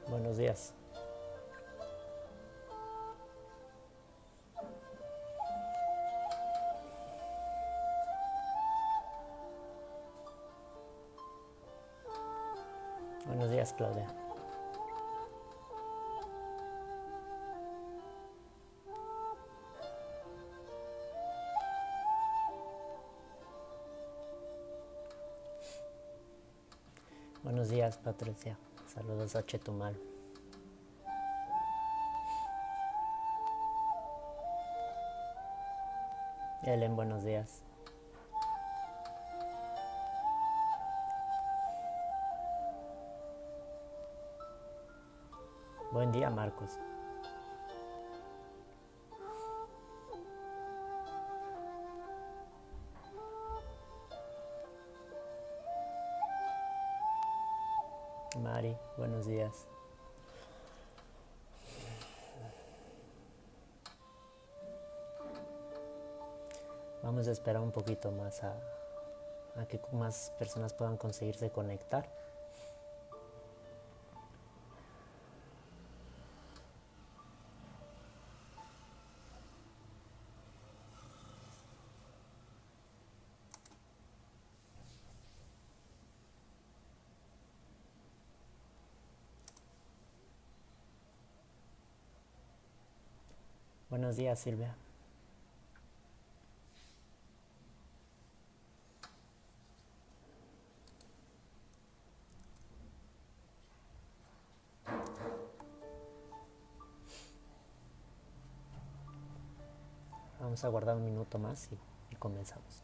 Buenos días. Buenos días, Claudia. Buenos días, Patricia. Saludos a Chetumal. Ellen, buenos días. Buen día, Marcos. Mari, buenos días. Vamos a esperar un poquito más a que más personas puedan conseguirse conectar. Buenos días, Silvia. Vamos a guardar un minuto más y comenzamos.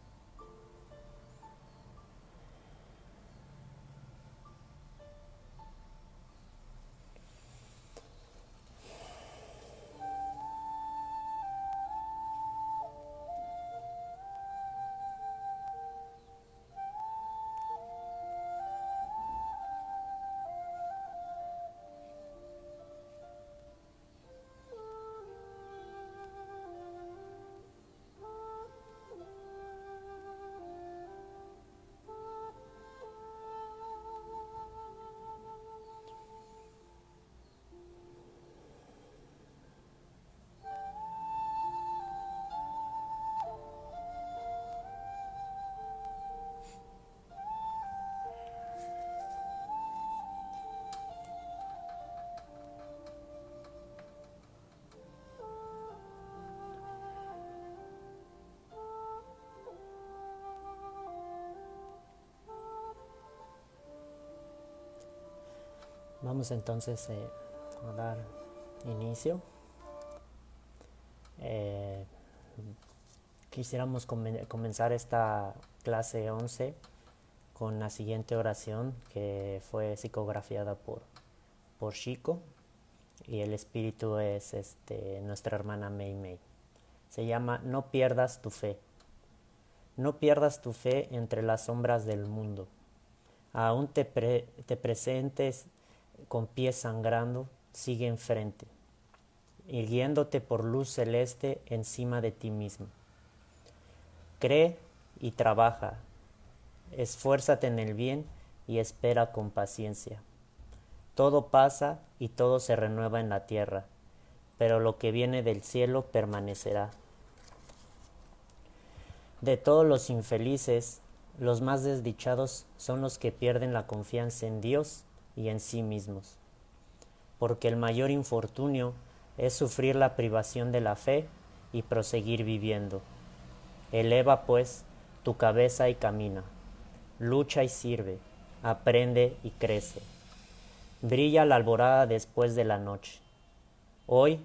Vamos entonces a dar inicio. Eh, Quisiéramos comenzar esta clase 11 con la siguiente oración que fue psicografiada por Chico, y el espíritu es nuestra hermana Mei Mei. Se llama No pierdas tu fe. No pierdas tu fe entre las sombras del mundo. Aún te presentes con pies sangrando, sigue enfrente, irguiéndote por luz celeste encima de ti mismo. Cree y trabaja, esfuérzate en el bien y espera con paciencia. Todo pasa y todo se renueva en la tierra, pero lo que viene del cielo permanecerá. De todos los infelices, los más desdichados son los que pierden la confianza en Dios y en sí mismos, porque el mayor infortunio es sufrir la privación de la fe y proseguir viviendo. Eleva, pues, tu cabeza y camina, lucha y sirve, aprende y crece. Brilla la alborada después de la noche. Hoy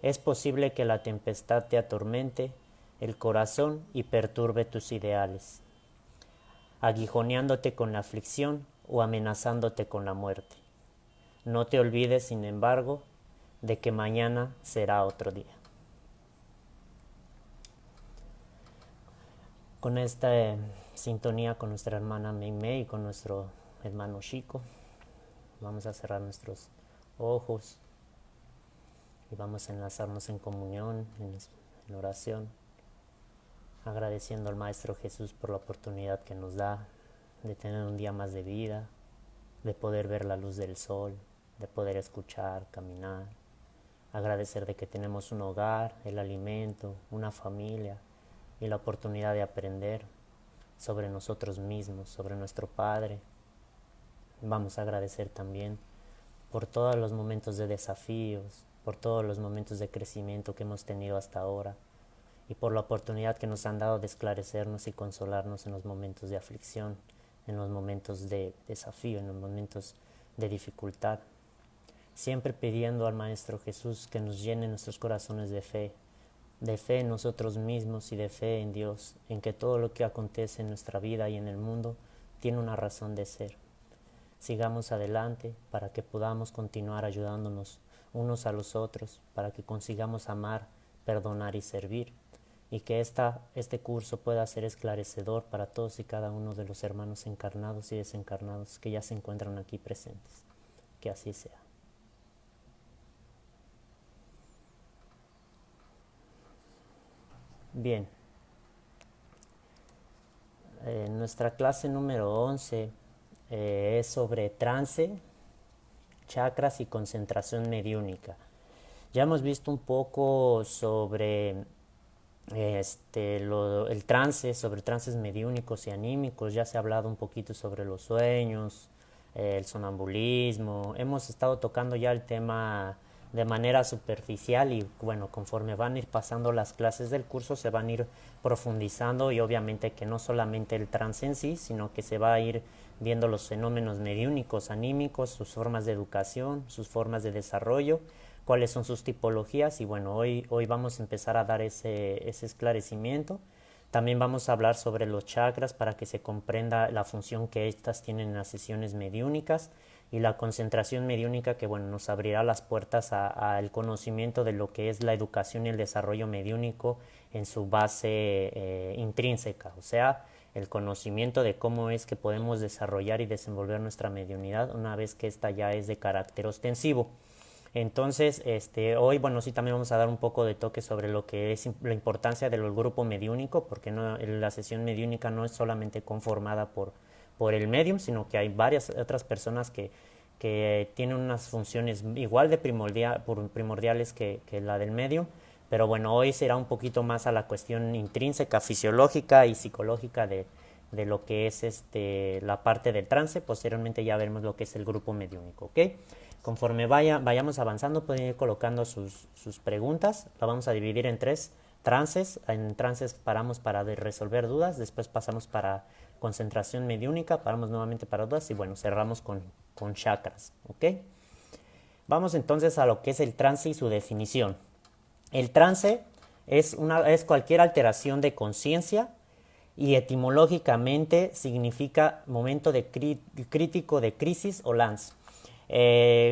es posible que la tempestad te atormente el corazón y perturbe tus ideales, aguijoneándote con la aflicción o amenazándote con la muerte. No te olvides, sin embargo, de que mañana será otro día. Con esta sintonía con nuestra hermana Mei Mei y con nuestro hermano Chico, vamos a cerrar nuestros ojos y vamos a enlazarnos en comunión, en oración, agradeciendo al Maestro Jesús por la oportunidad que nos da de tener un día más de vida, de poder ver la luz del sol, de poder escuchar, caminar, agradecer de que tenemos un hogar, el alimento, una familia y la oportunidad de aprender sobre nosotros mismos, sobre nuestro Padre. Vamos a agradecer también por todos los momentos de desafíos, por todos los momentos de crecimiento que hemos tenido hasta ahora y por la oportunidad que nos han dado de esclarecernos y consolarnos en los momentos de aflicción, en los momentos de desafío, en los momentos de dificultad. Siempre pidiendo al Maestro Jesús que nos llene nuestros corazones de fe en nosotros mismos y de fe en Dios, en que todo lo que acontece en nuestra vida y en el mundo tiene una razón de ser. Sigamos adelante para que podamos continuar ayudándonos unos a los otros, para que consigamos amar, perdonar y servir, y que este curso pueda ser esclarecedor para todos y cada uno de los hermanos encarnados y desencarnados que ya se encuentran aquí presentes. Que así sea. Bien, nuestra clase número 11 es sobre trance, chakras y concentración mediúnica. Ya hemos visto un poco sobre el trance, sobre trances mediúnicos y anímicos. Ya se ha hablado un poquito sobre los sueños, el sonambulismo. Hemos estado tocando ya el tema de manera superficial y bueno, conforme van a ir pasando las clases del curso se van a ir profundizando y obviamente que no solamente el trance en sí, sino que se va a ir viendo los fenómenos mediúnicos, anímicos, sus formas de educación, sus formas de desarrollo, cuáles son sus tipologías y bueno, hoy vamos a empezar a dar ese esclarecimiento. También vamos a hablar sobre los chakras para que se comprenda la función que éstas tienen en las sesiones mediúnicas y la concentración mediúnica que bueno, nos abrirá las puertas al conocimiento de lo que es la educación y el desarrollo mediúnico en su base intrínseca, o sea, el conocimiento de cómo es que podemos desarrollar y desenvolver nuestra mediunidad una vez que esta ya es de carácter ostensivo. Entonces, hoy, bueno, sí también vamos a dar un poco de toque sobre lo que es la importancia del grupo mediúnico, porque la sesión mediúnica no es solamente conformada por el medium, sino que hay varias otras personas que tienen unas funciones igual de primordiales que la del medium, pero bueno, hoy será un poquito más a la cuestión intrínseca, fisiológica y psicológica de lo que es la parte del trance. Posteriormente ya veremos lo que es el grupo mediúnico, ¿ok? Conforme vayamos avanzando pueden ir colocando sus preguntas. La vamos a dividir en 3 trances. En trances paramos para resolver dudas, después pasamos para concentración mediúnica, paramos nuevamente para dudas y bueno, cerramos con chakras, ¿ok? Vamos entonces a lo que es el trance y su definición. El trance es cualquier alteración de conciencia y etimológicamente significa momento crítico de crisis o lance.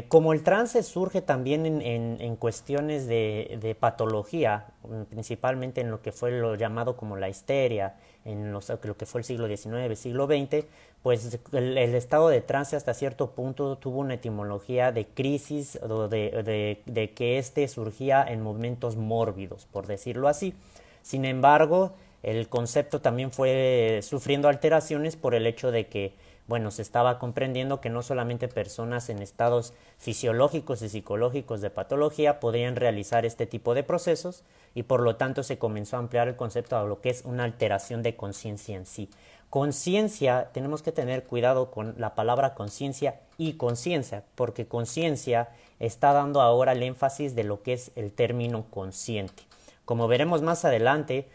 Como el trance surge también en cuestiones de patología, principalmente en lo que fue lo llamado como la histeria, en lo que fue el siglo XIX, siglo XX, pues el estado de trance hasta cierto punto tuvo una etimología de crisis o de que surgía en momentos mórbidos, por decirlo así. Sin embargo, el concepto también fue sufriendo alteraciones por el hecho de que bueno, se estaba comprendiendo que no solamente personas en estados fisiológicos y psicológicos de patología podrían realizar este tipo de procesos y por lo tanto se comenzó a ampliar el concepto a lo que es una alteración de conciencia en sí. Conciencia, tenemos que tener cuidado con la palabra conciencia y conciencia, porque conciencia está dando ahora el énfasis de lo que es el término consciente. Como veremos más adelante,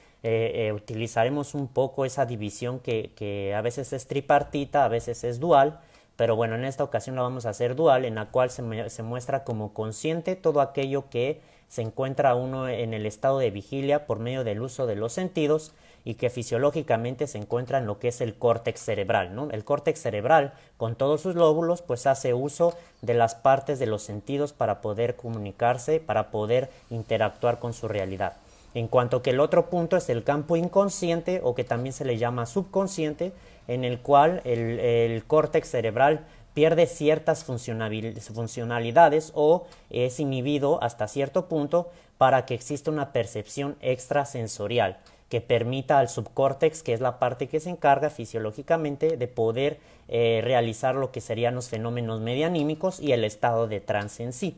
utilizaremos un poco esa división que a veces es tripartita, a veces es dual, pero bueno, en esta ocasión la vamos a hacer dual, en la cual se muestra como consciente todo aquello que se encuentra uno en el estado de vigilia por medio del uso de los sentidos y que fisiológicamente se encuentra en lo que es el córtex cerebral, ¿no? El córtex cerebral, con todos sus lóbulos, pues hace uso de las partes de los sentidos para poder comunicarse, para poder interactuar con su realidad. En cuanto que el otro punto es el campo inconsciente o que también se le llama subconsciente, en el cual el córtex cerebral pierde ciertas funcionalidades o es inhibido hasta cierto punto para que exista una percepción extrasensorial. que permita al subcórtex, que es la parte que se encarga fisiológicamente de poder realizar lo que serían los fenómenos medianímicos y el estado de trance en sí.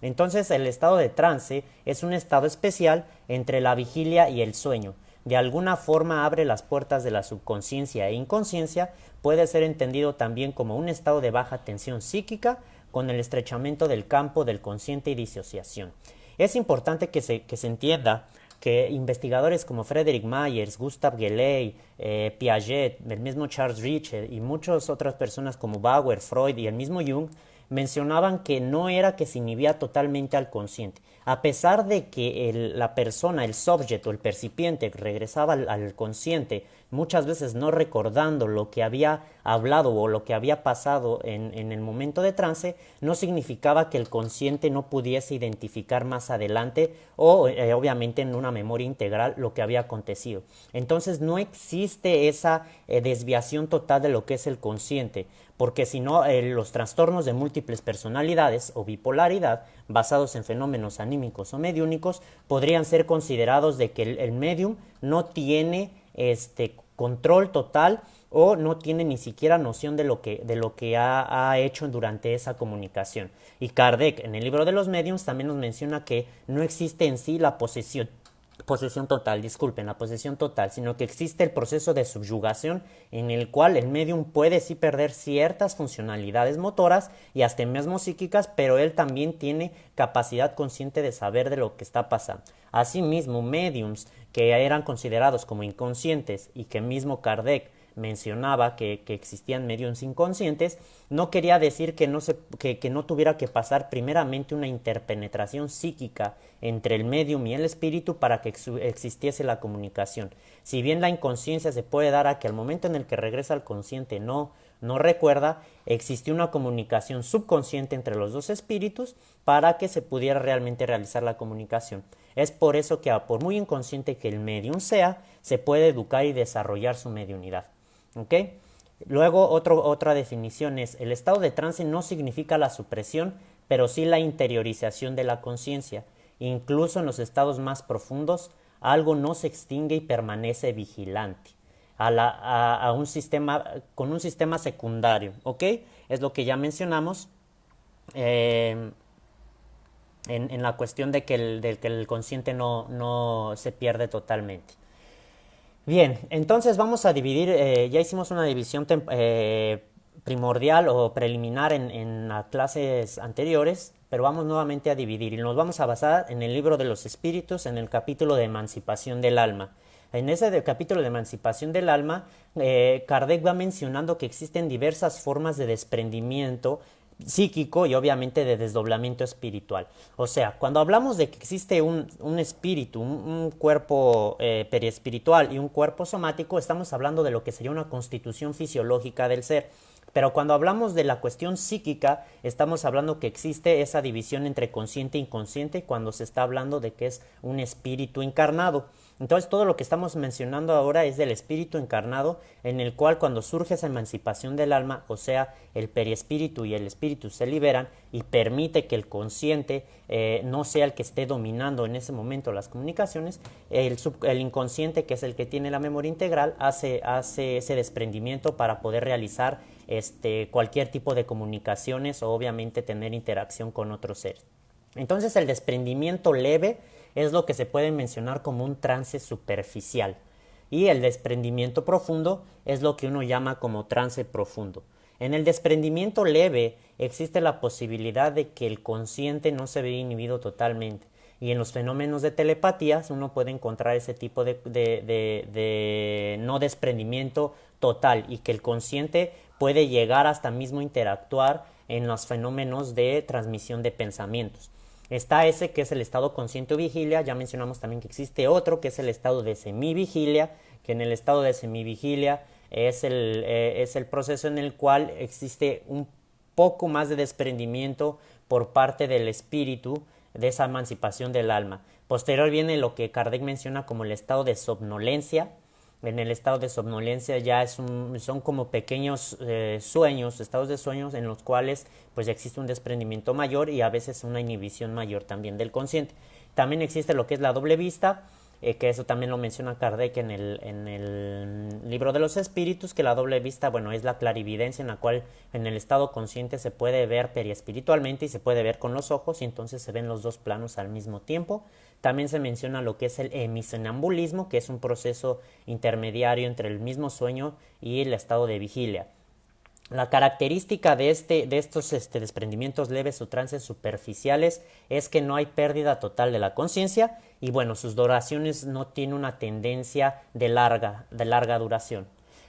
Entonces el estado de trance es un estado especial entre la vigilia y el sueño. De alguna forma abre las puertas de la subconsciencia e inconsciencia. Puede ser entendido también como un estado de baja tensión psíquica con el estrechamiento del campo del consciente y disociación. Es importante que se entienda que investigadores como Frederick Myers, Gustav Geley, Piaget, el mismo Charles Richter y muchas otras personas como Bauer, Freud y el mismo Jung mencionaban que no era que se inhibía totalmente al consciente. A pesar de que la persona, el subject o el percipiente regresaba al consciente, muchas veces no recordando lo que había hablado o lo que había pasado en el momento de trance, no significaba que el consciente no pudiese identificar más adelante o obviamente en una memoria integral lo que había acontecido. Entonces no existe esa desviación total de lo que es el consciente, porque si no, los trastornos de múltiples personalidades o bipolaridad basados en fenómenos anímicos o mediúnicos podrían ser considerados de que el medium no tiene control total o no tiene ni siquiera noción de lo que ha hecho durante esa comunicación. Y Kardec, en el libro de los mediums, también nos menciona que no existe en sí la posesión total, sino que existe el proceso de subyugación en el cual el medium puede sí perder ciertas funcionalidades motoras y hasta mismo psíquicas, pero él también tiene capacidad consciente de saber de lo que está pasando. Asimismo, mediums que eran considerados como inconscientes y que mismo Kardec mencionaba que existían mediums inconscientes, no quería decir que no tuviera que pasar primeramente una interpenetración psíquica entre el medium y el espíritu para que existiese la comunicación. Si bien la inconsciencia se puede dar a que al momento en el que regresa al consciente no recuerda, existió una comunicación subconsciente entre los dos espíritus para que se pudiera realmente realizar la comunicación. Es por eso que por muy inconsciente que el medium sea, se puede educar y desarrollar su mediunidad. ¿Okay? Luego otra definición es: el estado de trance no significa la supresión, pero sí la interiorización de la conciencia. Incluso en los estados más profundos, algo no se extingue y permanece vigilante con un sistema secundario. ¿Ok? Es lo que ya mencionamos en la cuestión de que el consciente no se pierde totalmente. Bien, entonces vamos a dividir, ya hicimos una división primordial o preliminar en las clases anteriores, pero vamos nuevamente a dividir y nos vamos a basar en el libro de los espíritus, en el capítulo de emancipación del alma. En ese capítulo de emancipación del alma, Kardec va mencionando que existen diversas formas de desprendimiento psíquico y obviamente de desdoblamiento espiritual. O sea, cuando hablamos de que existe un espíritu, un cuerpo periespiritual y un cuerpo somático, estamos hablando de lo que sería una constitución fisiológica del ser. Pero cuando hablamos de la cuestión psíquica, estamos hablando que existe esa división entre consciente e inconsciente cuando se está hablando de que es un espíritu encarnado. Entonces todo lo que estamos mencionando ahora es del espíritu encarnado, en el cual cuando surge esa emancipación del alma, o sea, el periespíritu y el espíritu se liberan y permite que el consciente no sea el que esté dominando en ese momento las comunicaciones, el inconsciente, que es el que tiene la memoria integral, hace ese desprendimiento para poder realizar cualquier tipo de comunicaciones o obviamente tener interacción con otros seres. Entonces el desprendimiento leve es lo que se puede mencionar como un trance superficial y el desprendimiento profundo es lo que uno llama como trance profundo. En el desprendimiento leve existe la posibilidad de que el consciente no se vea inhibido totalmente y en los fenómenos de telepatía uno puede encontrar ese tipo de no desprendimiento total y que el consciente puede llegar hasta mismo interactuar en los fenómenos de transmisión de pensamientos. Está ese que es el estado consciente o vigilia, ya mencionamos también que existe otro que es el estado de semivigilia, que en el estado de semivigilia es el proceso en el cual existe un poco más de desprendimiento por parte del espíritu de esa emancipación del alma. Posterior viene lo que Kardec menciona como el estado de somnolencia. En el estado de somnolencia ya son como pequeños sueños, estados de sueños en los cuales pues existe un desprendimiento mayor y a veces una inhibición mayor también del consciente. También existe lo que es la doble vista, que eso también lo menciona Kardec en el libro de los espíritus, que la doble vista, bueno, es la clarividencia en la cual en el estado consciente se puede ver periespiritualmente y se puede ver con los ojos y entonces se ven los dos planos al mismo tiempo. También se menciona lo que es el hemisonambulismo, que es un proceso intermediario entre el mismo sueño y el estado de vigilia. La característica de estos desprendimientos leves o trances superficiales es que no hay pérdida total de la conciencia y bueno, sus duraciones no tienen una tendencia de larga duración.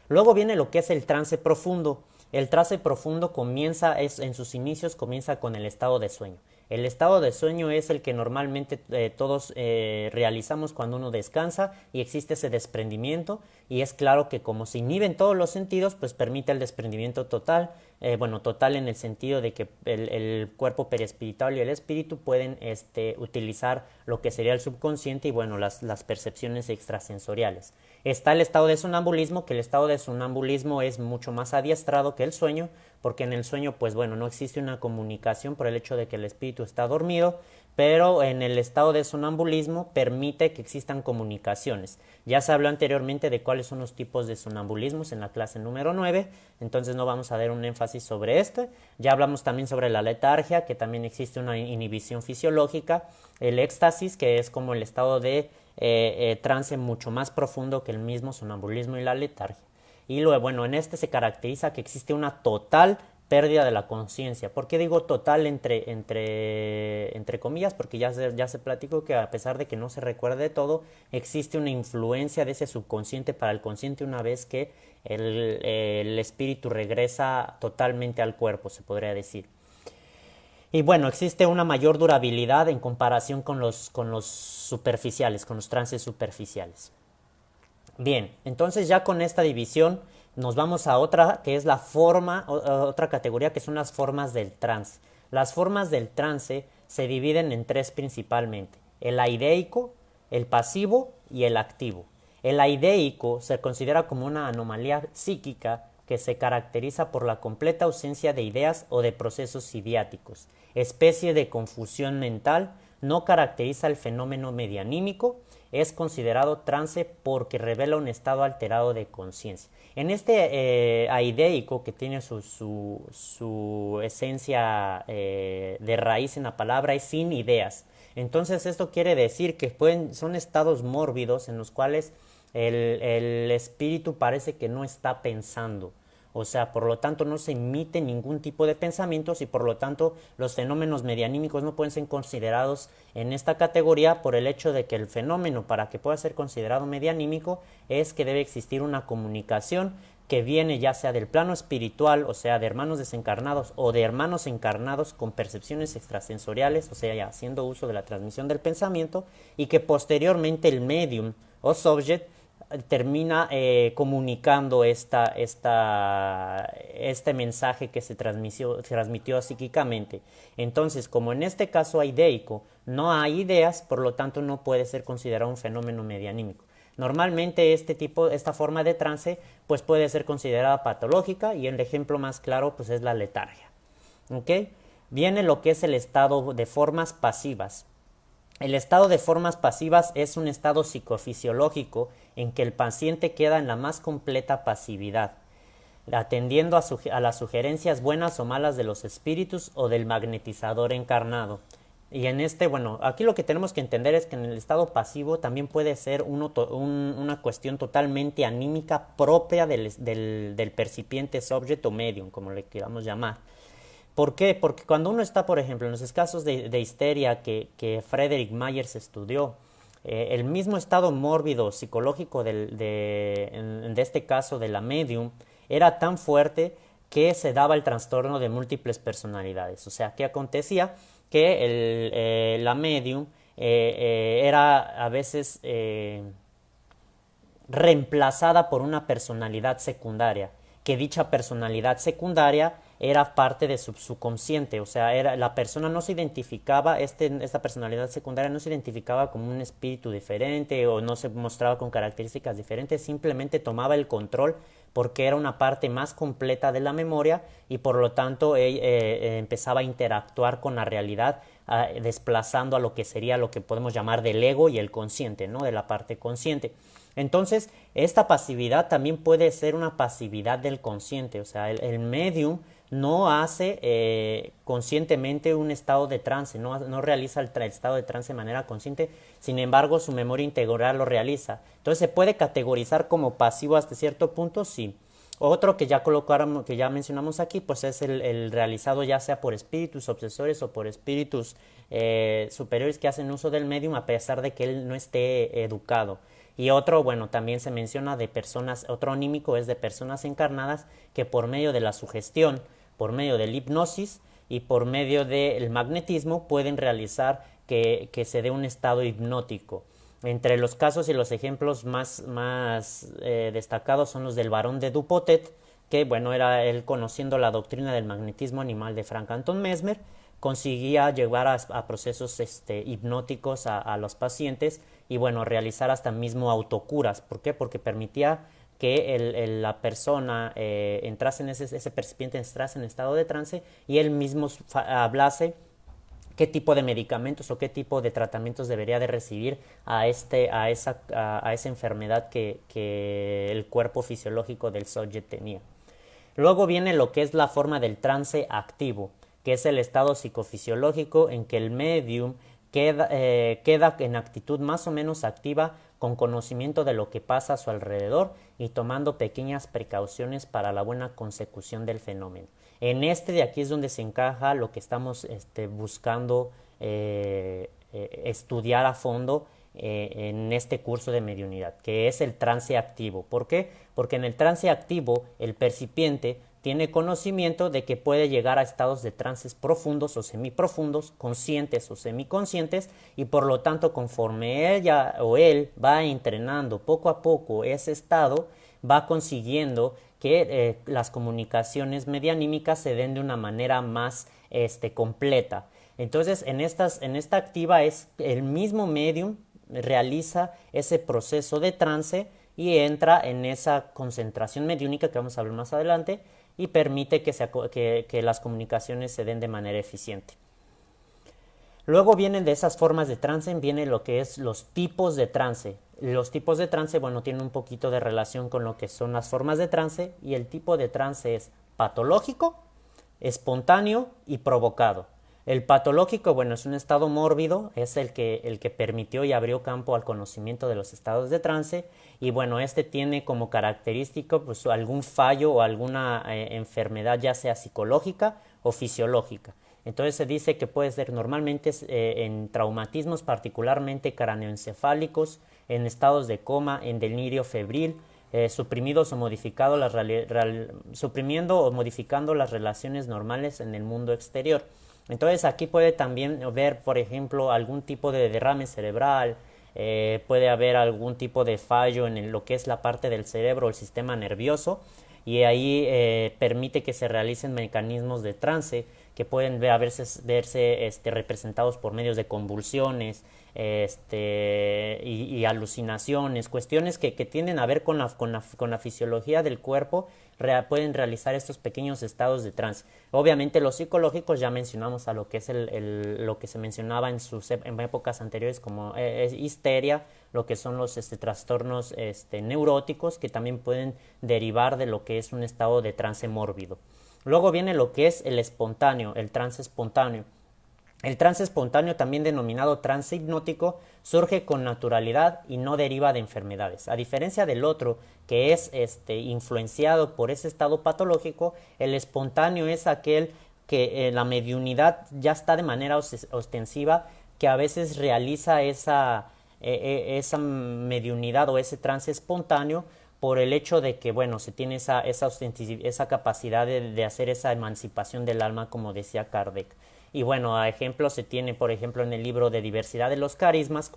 Luego viene lo que es el trance profundo. El trance profundo en sus inicios comienza con el estado de sueño. El estado de sueño es el que normalmente todos realizamos cuando uno descansa y existe ese desprendimiento y es claro que como se inhiben todos los sentidos, pues permite el desprendimiento total, total en el sentido de que el cuerpo periespiritual y el espíritu pueden utilizar lo que sería el subconsciente y bueno, las percepciones extrasensoriales. Está el estado de sonambulismo, que el estado de sonambulismo es mucho más adiestrado que el sueño, porque en el sueño, pues bueno, no existe una comunicación por el hecho de que el espíritu está dormido, pero en el estado de sonambulismo permite que existan comunicaciones. Ya se habló anteriormente de cuáles son los tipos de sonambulismos en la clase número 9, entonces no vamos a dar un énfasis sobre esto. Ya hablamos también sobre la letargia, que también existe una inhibición fisiológica, el éxtasis, que es como el estado de trance mucho más profundo que el mismo sonambulismo y la letargia. Y luego, bueno, en este se caracteriza que existe una total pérdida de la conciencia. ¿Por qué digo total entre comillas? Porque ya se platicó que a pesar de que no se recuerde todo, existe una influencia de ese subconsciente para el consciente una vez que el espíritu regresa totalmente al cuerpo, se podría decir. Y bueno, existe una mayor durabilidad en comparación con los superficiales, con los trances superficiales. Bien, entonces ya con esta división nos vamos a otra que es otra categoría que son las formas del trance. Las formas del trance se dividen en tres principalmente: el aideico, el pasivo y el activo. El aideico se considera como una anomalía psíquica que se caracteriza por la completa ausencia de ideas o de procesos idiáticos. Especie de confusión mental, no caracteriza el fenómeno medianímico, es considerado trance porque revela un estado alterado de conciencia. En este aideico, que tiene su esencia de raíz en la palabra, es sin ideas. Entonces esto quiere decir que son estados mórbidos en los cuales el espíritu parece que no está pensando. O sea, por lo tanto no se emite ningún tipo de pensamientos y por lo tanto los fenómenos medianímicos no pueden ser considerados en esta categoría por el hecho de que el fenómeno, para que pueda ser considerado medianímico, es que debe existir una comunicación que viene ya sea del plano espiritual, o sea, de hermanos desencarnados o de hermanos encarnados con percepciones extrasensoriales, o sea, ya haciendo uso de la transmisión del pensamiento, y que posteriormente el medium o subject termina comunicando este mensaje que se transmitió psíquicamente. Entonces, como en este caso aideico no hay ideas, por lo tanto no puede ser considerado un fenómeno medianímico. Normalmente esta forma de trance pues puede ser considerada patológica y el ejemplo más claro pues es la letargia. ¿Okay? Viene lo que es el estado de formas pasivas. El estado de formas pasivas es un estado psicofisiológico en que el paciente queda en la más completa pasividad, atendiendo a las sugerencias buenas o malas de los espíritus o del magnetizador encarnado. Y aquí lo que tenemos que entender es que en el estado pasivo también puede ser una cuestión totalmente anímica propia del percipiente subject o medium, como le queramos llamar. ¿Por qué? Porque cuando uno está, por ejemplo, en los casos de histeria que Frederick Myers estudió, el mismo estado mórbido psicológico de este caso de la medium era tan fuerte que se daba el trastorno de múltiples personalidades. O sea, ¿qué acontecía? Que la medium era a veces reemplazada por una personalidad secundaria, que dicha personalidad secundaria era parte de su subconsciente, o sea, la persona no se identificaba, esta personalidad secundaria no se identificaba como un espíritu diferente o no se mostraba con características diferentes, simplemente tomaba el control porque era una parte más completa de la memoria y por lo tanto empezaba a interactuar con la realidad, desplazando a lo que sería lo que podemos llamar del ego y el consciente, ¿no? De la parte consciente. Entonces, esta pasividad también puede ser una pasividad del consciente, o sea, el medium no hace conscientemente un estado de trance, no realiza el estado de trance de manera consciente, sin embargo su memoria integral lo realiza. Entonces se puede categorizar como pasivo hasta cierto punto, sí. Otro que ya colocaron, que ya mencionamos aquí, pues es el realizado ya sea por espíritus obsesores o por espíritus superiores que hacen uso del medium a pesar de que él no esté educado. Y otro, bueno, también se menciona de personas, otro anímico es de personas encarnadas que por medio de la sugestión, por medio del hipnosis y por medio del magnetismo pueden realizar que se dé un estado hipnótico. Entre los casos y los ejemplos más destacados son los del barón de Dupotet, que bueno, era él conociendo la doctrina del magnetismo animal de Frank Anton Mesmer, conseguía llevar a procesos hipnóticos a los pacientes y bueno, realizar hasta mismo autocuras. ¿Por qué? Porque permitía que la persona entrase en ese percipiente, entrase en estado de trance y él mismo hablase qué tipo de medicamentos o qué tipo de tratamientos debería de recibir a esa enfermedad que el cuerpo fisiológico del subject tenía. Luego viene lo que es la forma del trance activo, que es el estado psicofisiológico en que el medium queda en actitud más o menos activa, con conocimiento de lo que pasa a su alrededor y tomando pequeñas precauciones para la buena consecución del fenómeno. En de aquí es donde se encaja lo que estamos buscando estudiar a fondo en este curso de mediunidad, que es el trance activo. ¿Por qué? Porque en el trance activo el percipiente tiene conocimiento de que puede llegar a estados de trances profundos o semiprofundos, conscientes o semiconscientes, y por lo tanto conforme ella o él va entrenando poco a poco ese estado, va consiguiendo que las comunicaciones medianímicas se den de una manera más completa. Entonces en esta activa es el mismo medium realiza ese proceso de trance y entra en esa concentración mediúnica que vamos a ver más adelante y permite que las comunicaciones se den de manera eficiente. Luego vienen de esas formas de trance, viene lo que es los tipos de trance. Los tipos de trance, bueno, tienen un poquito de relación con lo que son las formas de trance, y el tipo de trance es patológico, espontáneo y provocado. El patológico, bueno, es un estado mórbido, es el que permitió y abrió campo al conocimiento de los estados de trance, y bueno, tiene como característico pues algún fallo o alguna enfermedad, ya sea psicológica o fisiológica. Entonces se dice que puede ser normalmente en traumatismos particularmente craneoencefálicos, en estados de coma, en delirio febril, suprimiendo o modificando las relaciones normales en el mundo exterior. Entonces aquí puede también ver, por ejemplo, algún tipo de derrame cerebral, puede haber algún tipo de fallo en lo que es la parte del cerebro, el sistema nervioso, y ahí permite que se realicen mecanismos de trance que pueden verse representados por medios de convulsiones y alucinaciones, cuestiones que tienden a ver con la fisiología del cuerpo. Pueden realizar estos pequeños estados de trance. Obviamente los psicológicos ya mencionamos a lo que es lo que se mencionaba en épocas anteriores como histeria, lo que son los trastornos neuróticos, que también pueden derivar de lo que es un estado de trance mórbido. Luego viene lo que es el espontáneo, el trance espontáneo. El trance espontáneo, también denominado trance hipnótico, surge con naturalidad y no deriva de enfermedades. A diferencia del otro, que es influenciado por ese estado patológico, el espontáneo es aquel que la mediunidad ya está de manera ostensiva, que a veces realiza esa mediunidad o ese trance espontáneo por el hecho de que, bueno, se tiene esa capacidad de hacer esa emancipación del alma, como decía Kardec. Y bueno, a ejemplo se tiene, por ejemplo, en el libro de Diversidad de los Carismas,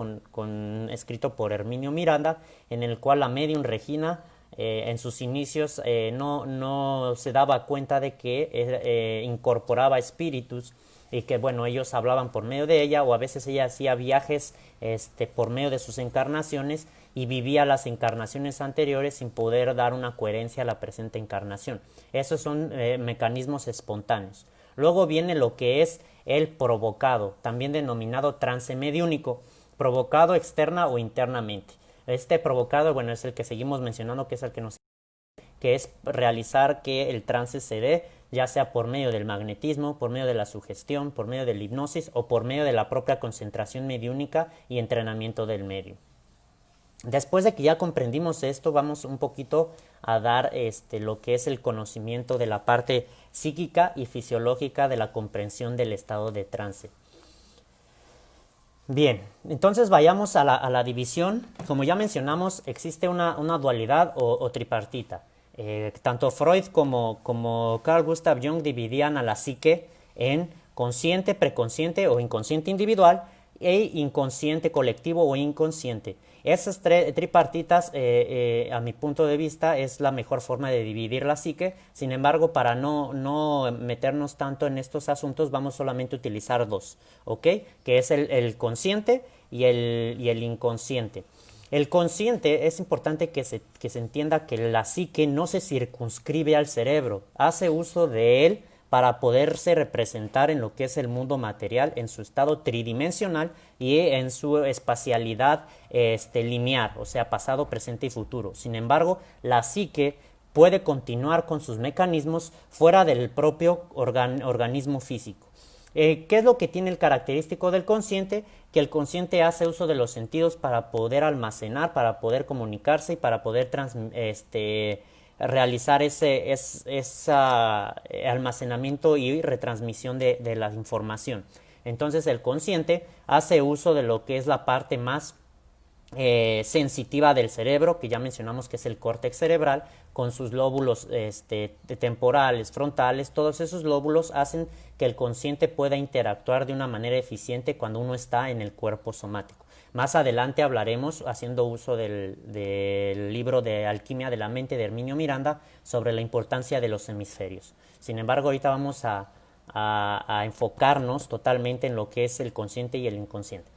escrito por Herminio Miranda, en el cual la medium Regina en sus inicios no se daba cuenta de que incorporaba espíritus y que, bueno, ellos hablaban por medio de ella, o a veces ella hacía viajes por medio de sus encarnaciones, y vivía las encarnaciones anteriores sin poder dar una coherencia a la presente encarnación. Esos son mecanismos espontáneos. Luego viene lo que es el provocado, también denominado trance mediúnico, provocado externa o internamente. Este provocado, bueno, es el que seguimos mencionando, que es el que es realizar que el trance se dé, ya sea por medio del magnetismo, por medio de la sugestión, por medio de la hipnosis o por medio de la propia concentración mediúnica y entrenamiento del medio. Después de que ya comprendimos esto, vamos un poquito a dar lo que es el conocimiento de la parte psíquica y fisiológica de la comprensión del estado de trance. Bien, entonces vayamos a la división. Como ya mencionamos, existe una dualidad o tripartita. Tanto Freud como Carl Gustav Jung dividían a la psique en consciente, preconsciente o inconsciente individual e inconsciente colectivo o inconsciente. Esas tripartitas, a mi punto de vista, es la mejor forma de dividir la psique. Sin embargo, para no meternos tanto en estos asuntos, vamos solamente a utilizar dos, ¿ok? Que es el consciente y el inconsciente. El consciente, es importante que se entienda que la psique no se circunscribe al cerebro, hace uso de él para poderse representar en lo que es el mundo material, en su estado tridimensional y en su espacialidad lineal, o sea, pasado, presente y futuro. Sin embargo, la psique puede continuar con sus mecanismos fuera del propio organismo físico. ¿Qué es lo que tiene el característico del consciente? Que el consciente hace uso de los sentidos para poder almacenar, para poder comunicarse y para poder realizar ese almacenamiento y retransmisión de la información. Entonces el consciente hace uso de lo que es la parte más sensitiva del cerebro, que ya mencionamos que es el córtex cerebral, con sus lóbulos temporales, frontales. Todos esos lóbulos hacen que el consciente pueda interactuar de una manera eficiente cuando uno está en el cuerpo somático. Más adelante hablaremos, haciendo uso del libro de Alquimia de la Mente de Herminio Miranda, sobre la importancia de los hemisferios. Sin embargo, ahorita vamos a enfocarnos totalmente en lo que es el consciente y el inconsciente.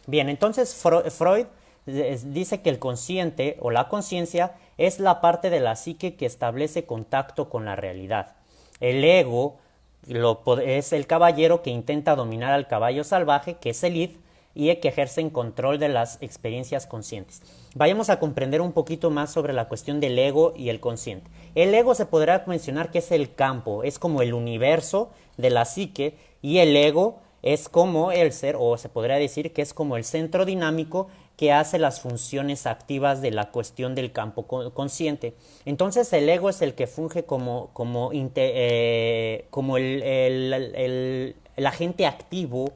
Bien, entonces Freud dice que el consciente o la conciencia es la parte de la psique que establece contacto con la realidad. El ego es el caballero que intenta dominar al caballo salvaje, que es el id, y que ejerce en control de las experiencias conscientes. Vayamos a comprender un poquito más sobre la cuestión del ego y el consciente. El ego se podrá mencionar que es el campo, es como el universo de la psique, y el ego es como el ser, o se podría decir que es como el centro dinámico que hace las funciones activas de la cuestión del campo consciente. Entonces el ego es el que funge como el agente activo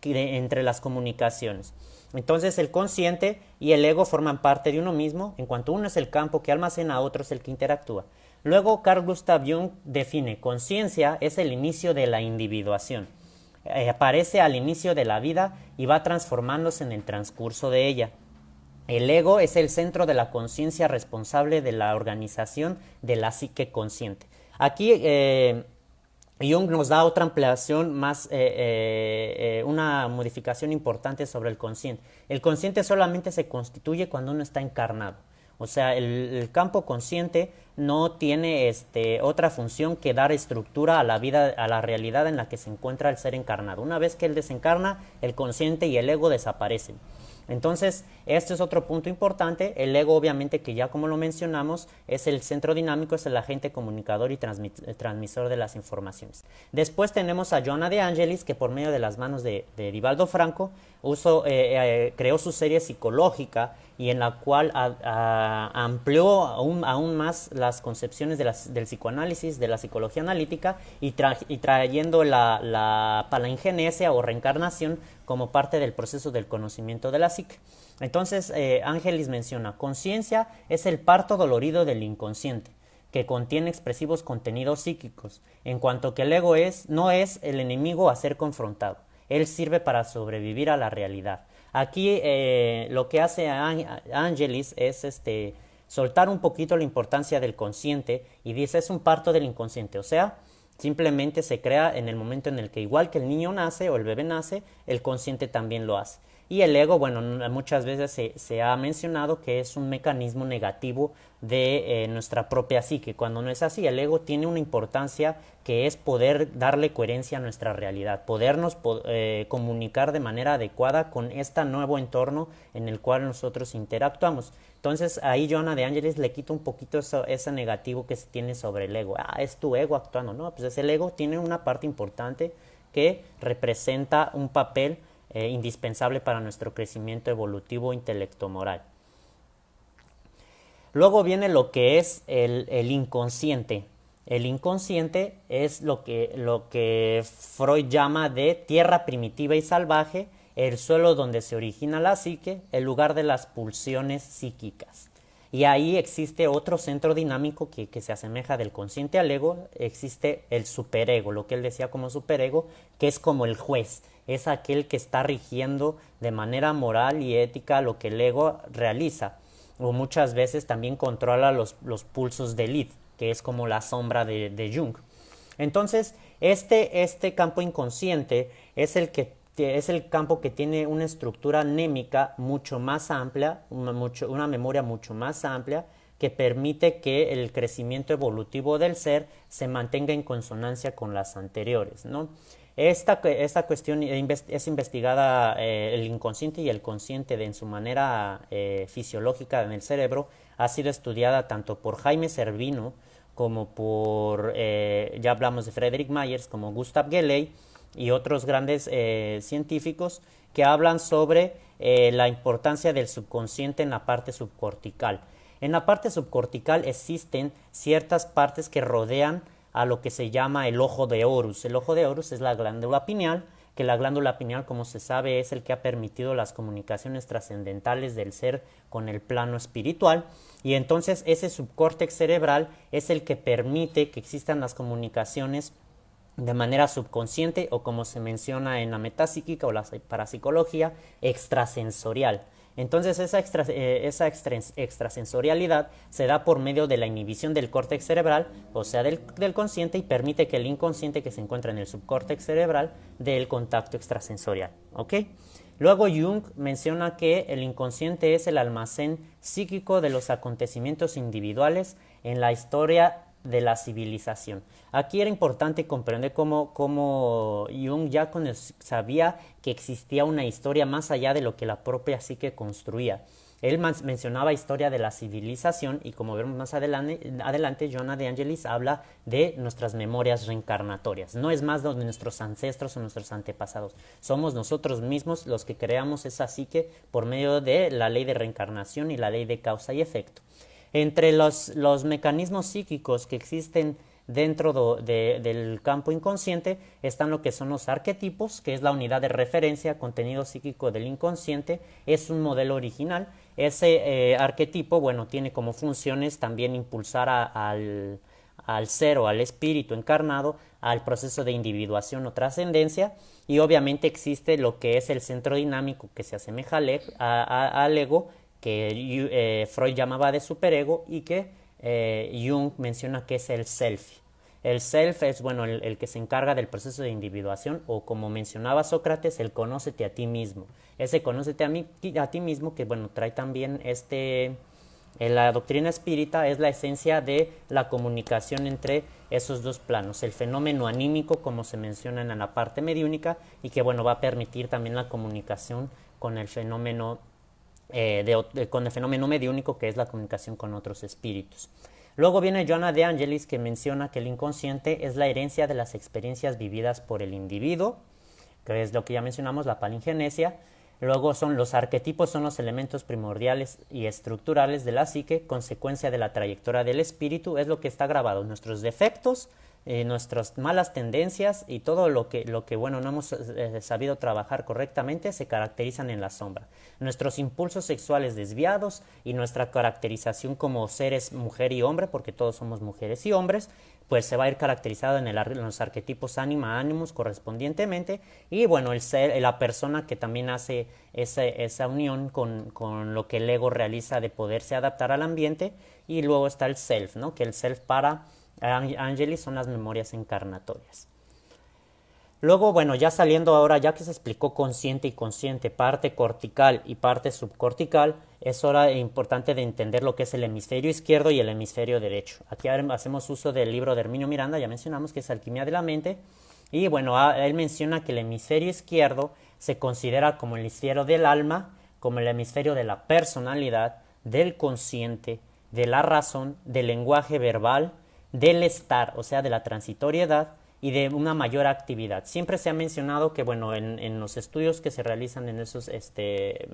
entre las comunicaciones. Entonces el consciente y el ego forman parte de uno mismo, en cuanto uno es el campo que almacena, otro es el que interactúa. Luego Carl Gustav Jung define: conciencia es el inicio de la individuación. Aparece al inicio de la vida y va transformándose en el transcurso de ella. El ego es el centro de la conciencia responsable de la organización de la psique consciente. Aquí Jung nos da otra ampliación más, una modificación importante sobre el consciente. El consciente solamente se constituye cuando uno está encarnado. O sea, el campo consciente no tiene otra función que dar estructura a la vida, a la realidad en la que se encuentra el ser encarnado. Una vez que él desencarna, el consciente y el ego desaparecen. Entonces, este es otro punto importante. El ego, obviamente, que ya como lo mencionamos, es el centro dinámico, es el agente comunicador y transmisor de las informaciones. Después tenemos a Johanna de Angelis, que por medio de las manos de Divaldo Franco creó su serie psicológica, y en la cual amplió aún más las concepciones del psicoanálisis, de la psicología analítica, y trayendo la palingenesia o reencarnación como parte del proceso del conocimiento de la psique. Entonces, Angelis menciona: conciencia es el parto dolorido del inconsciente, que contiene expresivos contenidos psíquicos, en cuanto que el ego no es el enemigo a ser confrontado. Él sirve para sobrevivir a la realidad. Aquí lo que hace Angelis es soltar un poquito la importancia del consciente, y dice: es un parto del inconsciente. O sea, Simplemente se crea en el momento en el que, igual que el niño nace o el bebé nace, el consciente también lo hace. Y el ego, bueno, muchas veces se ha mencionado que es un mecanismo negativo de nuestra propia psique. Cuando no es así, el ego tiene una importancia que es poder darle coherencia a nuestra realidad, podernos comunicar de manera adecuada con este nuevo entorno en el cual nosotros interactuamos. Entonces ahí Johanna de Angelis le quita un poquito ese negativo que se tiene sobre el ego. Es tu ego actuando. No, pues el ego tiene una parte importante que representa un papel indispensable para nuestro crecimiento evolutivo intelecto-moral. Luego viene lo que es el inconsciente. El inconsciente es lo que Freud llama de tierra primitiva y salvaje, el suelo donde se origina la psique, el lugar de las pulsiones psíquicas. Y ahí existe otro centro dinámico que se asemeja del consciente al ego. Existe el superego, lo que él decía como superego, que es como el juez, es aquel que está rigiendo de manera moral y ética lo que el ego realiza, o muchas veces también controla los pulsos de Lilith, que es como la sombra de Jung. Entonces, este campo inconsciente es el campo que tiene una estructura anémica mucho más amplia, una memoria mucho más amplia, que permite que el crecimiento evolutivo del ser se mantenga en consonancia con las anteriores, ¿no? Esta cuestión es investigada, el inconsciente y el consciente en su manera fisiológica en el cerebro, ha sido estudiada tanto por Jaime Servino como por, ya hablamos de Frederick Myers, como Gustav Gelley y otros grandes científicos que hablan sobre la importancia del subconsciente en la parte subcortical. En la parte subcortical existen ciertas partes que rodean a lo que se llama el ojo de Horus. El ojo de Horus es la glándula pineal, que la glándula pineal, como se sabe, es el que ha permitido las comunicaciones trascendentales del ser con el plano espiritual, y entonces ese subcórtex cerebral es el que permite que existan las comunicaciones de manera subconsciente, o como se menciona en la metapsíquica o la parapsicología, extrasensorial. Entonces esa extrasensorialidad se da por medio de la inhibición del córtex cerebral, o sea del consciente, y permite que el inconsciente que se encuentra en el subcórtex cerebral dé el contacto extrasensorial. ¿Ok? Luego Jung menciona que el inconsciente es el almacén psíquico de los acontecimientos individuales en la historia de la civilización. Aquí era importante comprender cómo Jung ya sabía que existía una historia más allá de lo que la propia psique construía. Él mencionaba historia de la civilización, y como veremos más adelante, Johanna de Angelis habla de nuestras memorias reencarnatorias. No es más de nuestros ancestros o nuestros antepasados. Somos nosotros mismos los que creamos esa psique por medio de la ley de reencarnación y la ley de causa y efecto. Entre los mecanismos psíquicos que existen dentro del campo inconsciente están lo que son los arquetipos, que es la unidad de referencia, contenido psíquico del inconsciente, es un modelo original. Ese arquetipo, bueno, tiene como funciones también impulsar al ser o al espíritu encarnado al proceso de individuación o trascendencia, y obviamente existe lo que es el centro dinámico que se asemeja al ego, que Freud llamaba de superego, y que Jung menciona que es el self. El self es, bueno, el que se encarga del proceso de individuación, o como mencionaba Sócrates, el conócete a ti mismo. Ese conócete a ti mismo que, bueno, trae también la doctrina espírita, es la esencia de la comunicación entre esos dos planos, el fenómeno anímico, como se menciona en la parte mediúnica, y que, bueno, va a permitir también la comunicación con el fenómeno mediúnico, que es la comunicación con otros espíritus. Luego viene Johanna de Angelis, que menciona que el inconsciente es la herencia de las experiencias vividas por el individuo, que es lo que ya mencionamos, la palingenesia. Luego los arquetipos, son los elementos primordiales y estructurales de la psique, consecuencia de la trayectoria del espíritu, es lo que está grabado, nuestros defectos, nuestras malas tendencias y todo lo que bueno, no hemos sabido trabajar correctamente, se caracterizan en la sombra. Nuestros impulsos sexuales desviados y nuestra caracterización como seres mujer y hombre, porque todos somos mujeres y hombres, pues se va a ir caracterizado en los arquetipos ánima, ánimos correspondientemente, y bueno, la persona que también hace esa unión con lo que el ego realiza de poderse adaptar al ambiente. Y luego está el self, ¿no? Que el self para Angelis son las memorias encarnatorias. Luego, bueno, ya saliendo ahora, ya que se explicó consciente y consciente, parte cortical y parte subcortical, es hora importante de entender lo que es el hemisferio izquierdo y el hemisferio derecho. Aquí hacemos uso del libro de Herminio Miranda, ya mencionamos que es Alquimia de la Mente, y bueno, él menciona que el hemisferio izquierdo se considera como el hemisferio del alma, como el hemisferio de la personalidad, del consciente, de la razón, del lenguaje verbal, del estar, o sea, de la transitoriedad, y de una mayor actividad. Siempre se ha mencionado que, bueno, en los estudios que se realizan en esos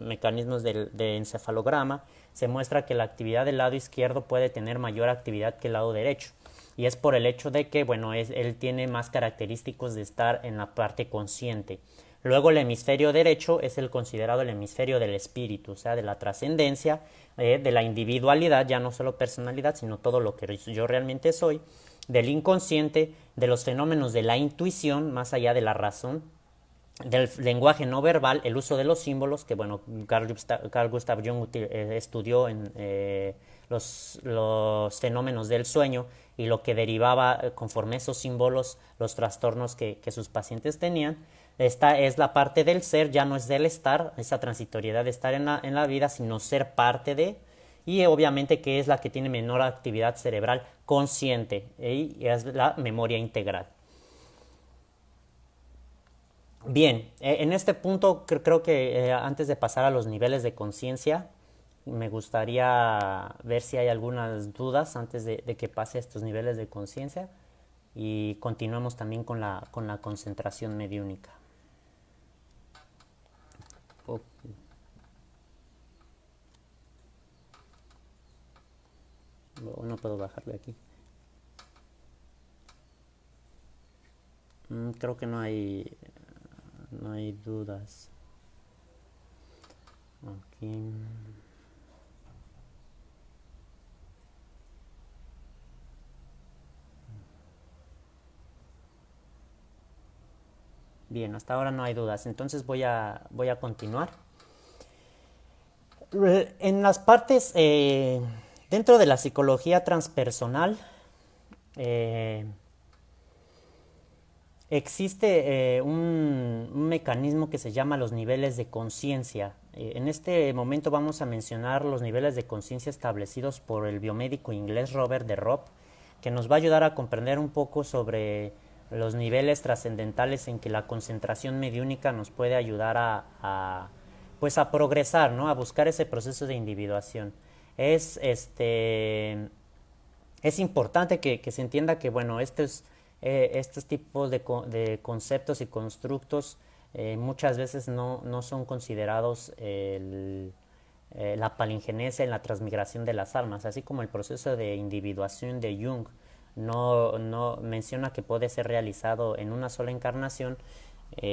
mecanismos de encefalograma, se muestra que la actividad del lado izquierdo puede tener mayor actividad que el lado derecho. Y es por el hecho de que, bueno, él tiene más característicos de estar en la parte consciente. Luego el hemisferio derecho es el considerado el hemisferio del espíritu, o sea, de la trascendencia, de la individualidad, ya no solo personalidad, sino todo lo que yo realmente soy, del inconsciente, de los fenómenos de la intuición, más allá de la razón, del lenguaje no verbal, el uso de los símbolos, que bueno, Carl Gustav Jung estudió en los fenómenos del sueño y lo que derivaba conforme esos símbolos, los trastornos que sus pacientes tenían. Esta es la parte del ser, ya no es del estar, esa transitoriedad de estar en la vida, sino ser parte de, y obviamente que es la que tiene menor actividad cerebral consciente, y es la memoria integral. Bien, en este punto creo que antes de pasar a los niveles de conciencia, me gustaría ver si hay algunas dudas antes de que pase a estos niveles de conciencia y continuemos también con la concentración mediúnica. Oh, no puedo bajarle aquí. Creo que no hay dudas. Aquí. Bien, hasta ahora no hay dudas. Entonces voy a continuar. En las partes, dentro de la psicología transpersonal, eh, existe un mecanismo que se llama los niveles de conciencia. En este momento vamos a mencionar los niveles de conciencia establecidos por el biomédico inglés Robert de Ropp, que nos va a ayudar a comprender un poco sobre los niveles trascendentales en que la concentración mediúnica nos puede ayudar pues a progresar, ¿no? A buscar ese proceso de individuación. Es importante que se entienda que, bueno, estos tipos de conceptos y constructos muchas veces no son considerados la palingenesia en la transmigración de las almas, así como el proceso de individuación de Jung no menciona que puede ser realizado en una sola encarnación.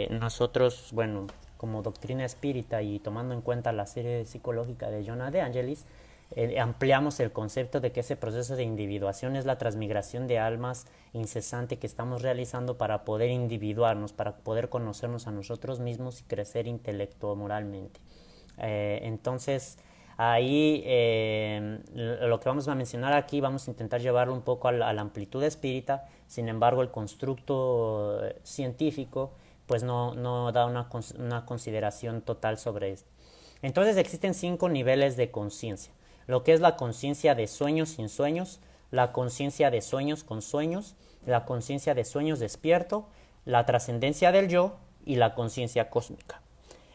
Nosotros, bueno, como doctrina espírita y tomando en cuenta la serie psicológica de Jonah de Angelis, ampliamos el concepto de que ese proceso de individuación es la transmigración de almas incesante que estamos realizando para poder individuarnos, para poder conocernos a nosotros mismos y crecer intelecto-moralmente. Entonces, ahí lo que vamos a mencionar aquí vamos a intentar llevarlo un poco a la amplitud espírita. Sin embargo, el constructo científico pues no da una consideración total sobre esto. Entonces existen 5 niveles de conciencia: lo que es la conciencia de sueños sin sueños, la conciencia de sueños con sueños, la conciencia de sueños despierto, la trascendencia del yo y la conciencia cósmica.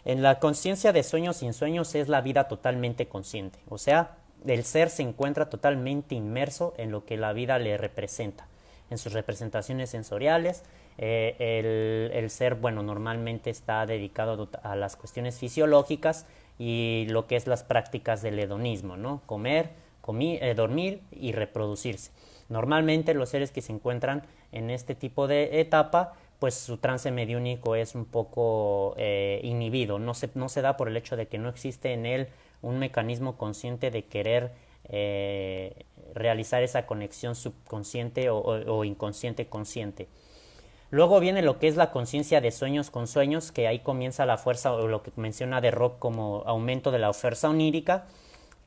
En la conciencia de sueños sin sueños es la vida totalmente consciente, o sea, el ser se encuentra totalmente inmerso en lo que la vida le representa, en sus representaciones sensoriales. El ser, bueno, normalmente está dedicado a las cuestiones fisiológicas y lo que es las prácticas del hedonismo, ¿no? Comer, dormir y reproducirse. Normalmente los seres que se encuentran en este tipo de etapa, pues su trance mediúnico es un poco inhibido, no se da por el hecho de que no existe en él un mecanismo consciente de querer realizar esa conexión subconsciente o inconsciente consciente. Luego viene lo que es la conciencia de sueños con sueños, que ahí comienza la fuerza, o lo que menciona de Rob como aumento de la fuerza onírica,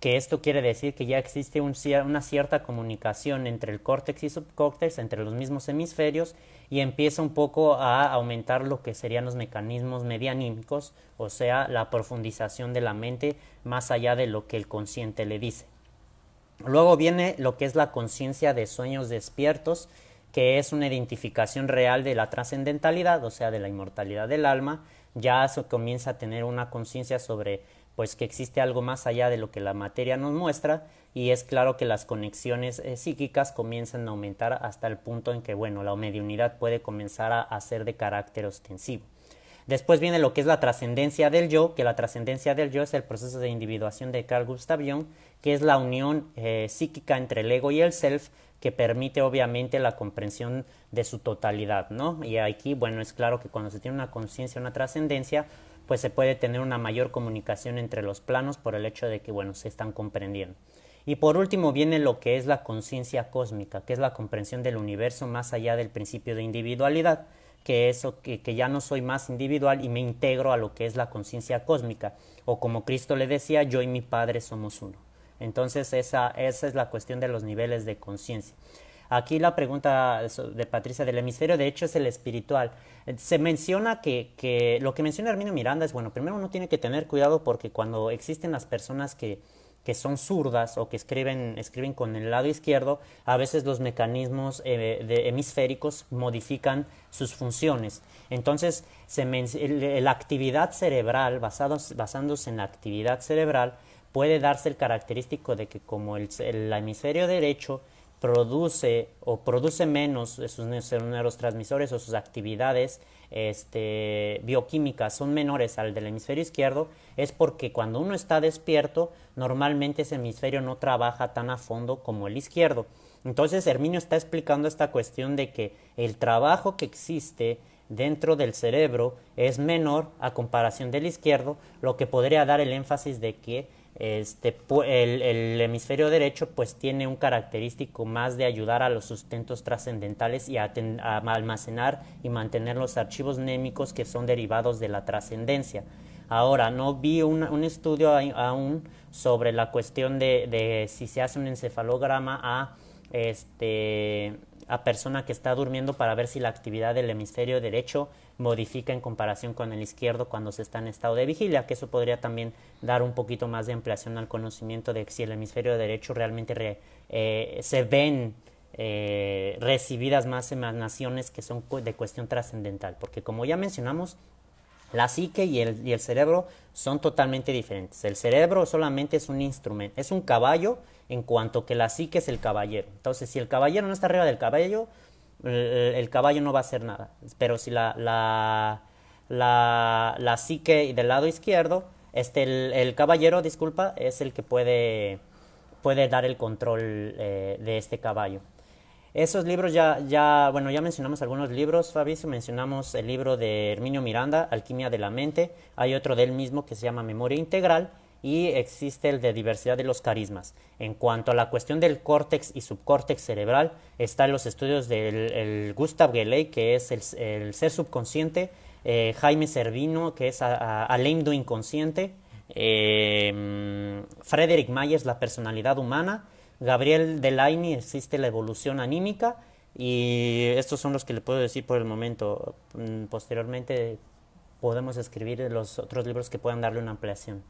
que esto quiere decir que ya existe una cierta comunicación entre el córtex y subcórtex, entre los mismos hemisferios, y empieza un poco a aumentar lo que serían los mecanismos medianímicos, o sea, la profundización de la mente más allá de lo que el consciente le dice. Luego viene lo que es la conciencia de sueños despiertos, que es una identificación real de la trascendentalidad, o sea, de la inmortalidad del alma. Ya se comienza a tener una conciencia sobre pues que existe algo más allá de lo que la materia nos muestra, y es claro que las conexiones psíquicas comienzan a aumentar hasta el punto en que, bueno, la mediunidad puede comenzar a ser de carácter ostensivo. Después viene lo que es la trascendencia del yo, que la trascendencia del yo es el proceso de individuación de Carl Gustav Jung, que es la unión psíquica entre el ego y el self, que permite obviamente la comprensión de su totalidad, ¿no? Y aquí, bueno, es claro que cuando se tiene una conciencia, una trascendencia, pues se puede tener una mayor comunicación entre los planos por el hecho de que, bueno, se están comprendiendo. Y por último viene lo que es la conciencia cósmica, que es la comprensión del universo más allá del principio de individualidad, que eso que ya no soy más individual y me integro a lo que es la conciencia cósmica, o como Cristo le decía, yo y mi Padre somos uno. Entonces esa es la cuestión de los niveles de conciencia. Aquí la pregunta de Patricia del hemisferio de hecho es el espiritual. Se menciona que lo que menciona Herminio Miranda es, bueno, primero uno tiene que tener cuidado porque cuando existen las personas que son zurdas o que escriben con el lado izquierdo, a veces los mecanismos hemisféricos modifican sus funciones. Entonces, la actividad cerebral, basándose en la actividad cerebral, puede darse el característico de que como el hemisferio derecho produce menos sus neurotransmisores o sus actividades bioquímicas son menores al del hemisferio izquierdo, es porque cuando uno está despierto, normalmente ese hemisferio no trabaja tan a fondo como el izquierdo. Entonces Herminio está explicando esta cuestión de que el trabajo que existe dentro del cerebro es menor a comparación del izquierdo, lo que podría dar el énfasis de que el hemisferio derecho pues tiene un característico más de ayudar a los sustentos trascendentales y a almacenar y mantener los archivos némicos que son derivados de la trascendencia. Ahora, no vi un estudio aún sobre la cuestión de si se hace un encefalograma a persona que está durmiendo para ver si la actividad del hemisferio derecho modifica en comparación con el izquierdo cuando se está en estado de vigilia, que eso podría también dar un poquito más de ampliación al conocimiento de si el hemisferio derecho realmente se ven recibidas más emanaciones que son de cuestión trascendental, porque como ya mencionamos, la psique y el cerebro son totalmente diferentes. El cerebro solamente es un instrumento, es un caballo, en cuanto que la psique es el caballero. Entonces, si el caballero no está arriba del caballo, el caballo no va a hacer nada. Pero si la psique del lado izquierdo, el caballero, disculpa, es el que puede dar el control de este caballo. Esos libros ya mencionamos algunos libros, Fabricio, mencionamos el libro de Herminio Miranda, Alquimia de la Mente, hay otro de él mismo que se llama Memoria Integral, y existe el de Diversidad de los Carismas. En cuanto a la cuestión del córtex y subcórtex cerebral, están los estudios del Gustav Geley, que es el ser subconsciente, Jaime Servino, que es Alain du inconsciente, Frederick Myers, la personalidad humana, Gabriel Delaunay, existe la evolución anímica, y estos son los que le puedo decir por el momento. Posteriormente podemos escribir los otros libros que puedan darle una ampliación.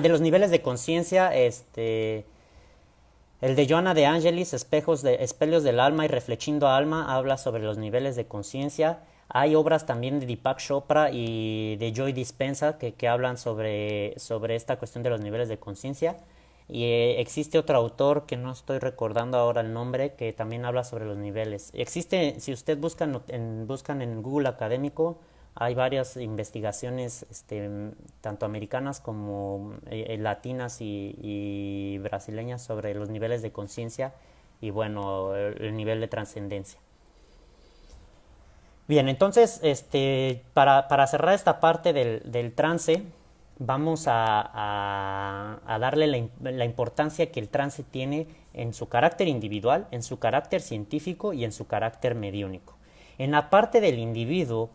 De los niveles de conciencia, el de Joanna de Angelis, Espejos del alma y Reflexindo alma, habla sobre los niveles de conciencia. Hay obras también de Deepak Chopra y de Joy Dispenza que hablan sobre esta cuestión de los niveles de conciencia. Y existe otro autor que no estoy recordando ahora el nombre, que también habla sobre los niveles. Existe, si usted buscan en Google académico, hay varias investigaciones tanto americanas como latinas y brasileñas sobre los niveles de conciencia y bueno, el nivel de trascendencia. Bien, entonces para cerrar esta parte del trance, vamos a darle la importancia que el trance tiene en su carácter individual, en su carácter científico y en su carácter mediúnico. En la parte del individuo,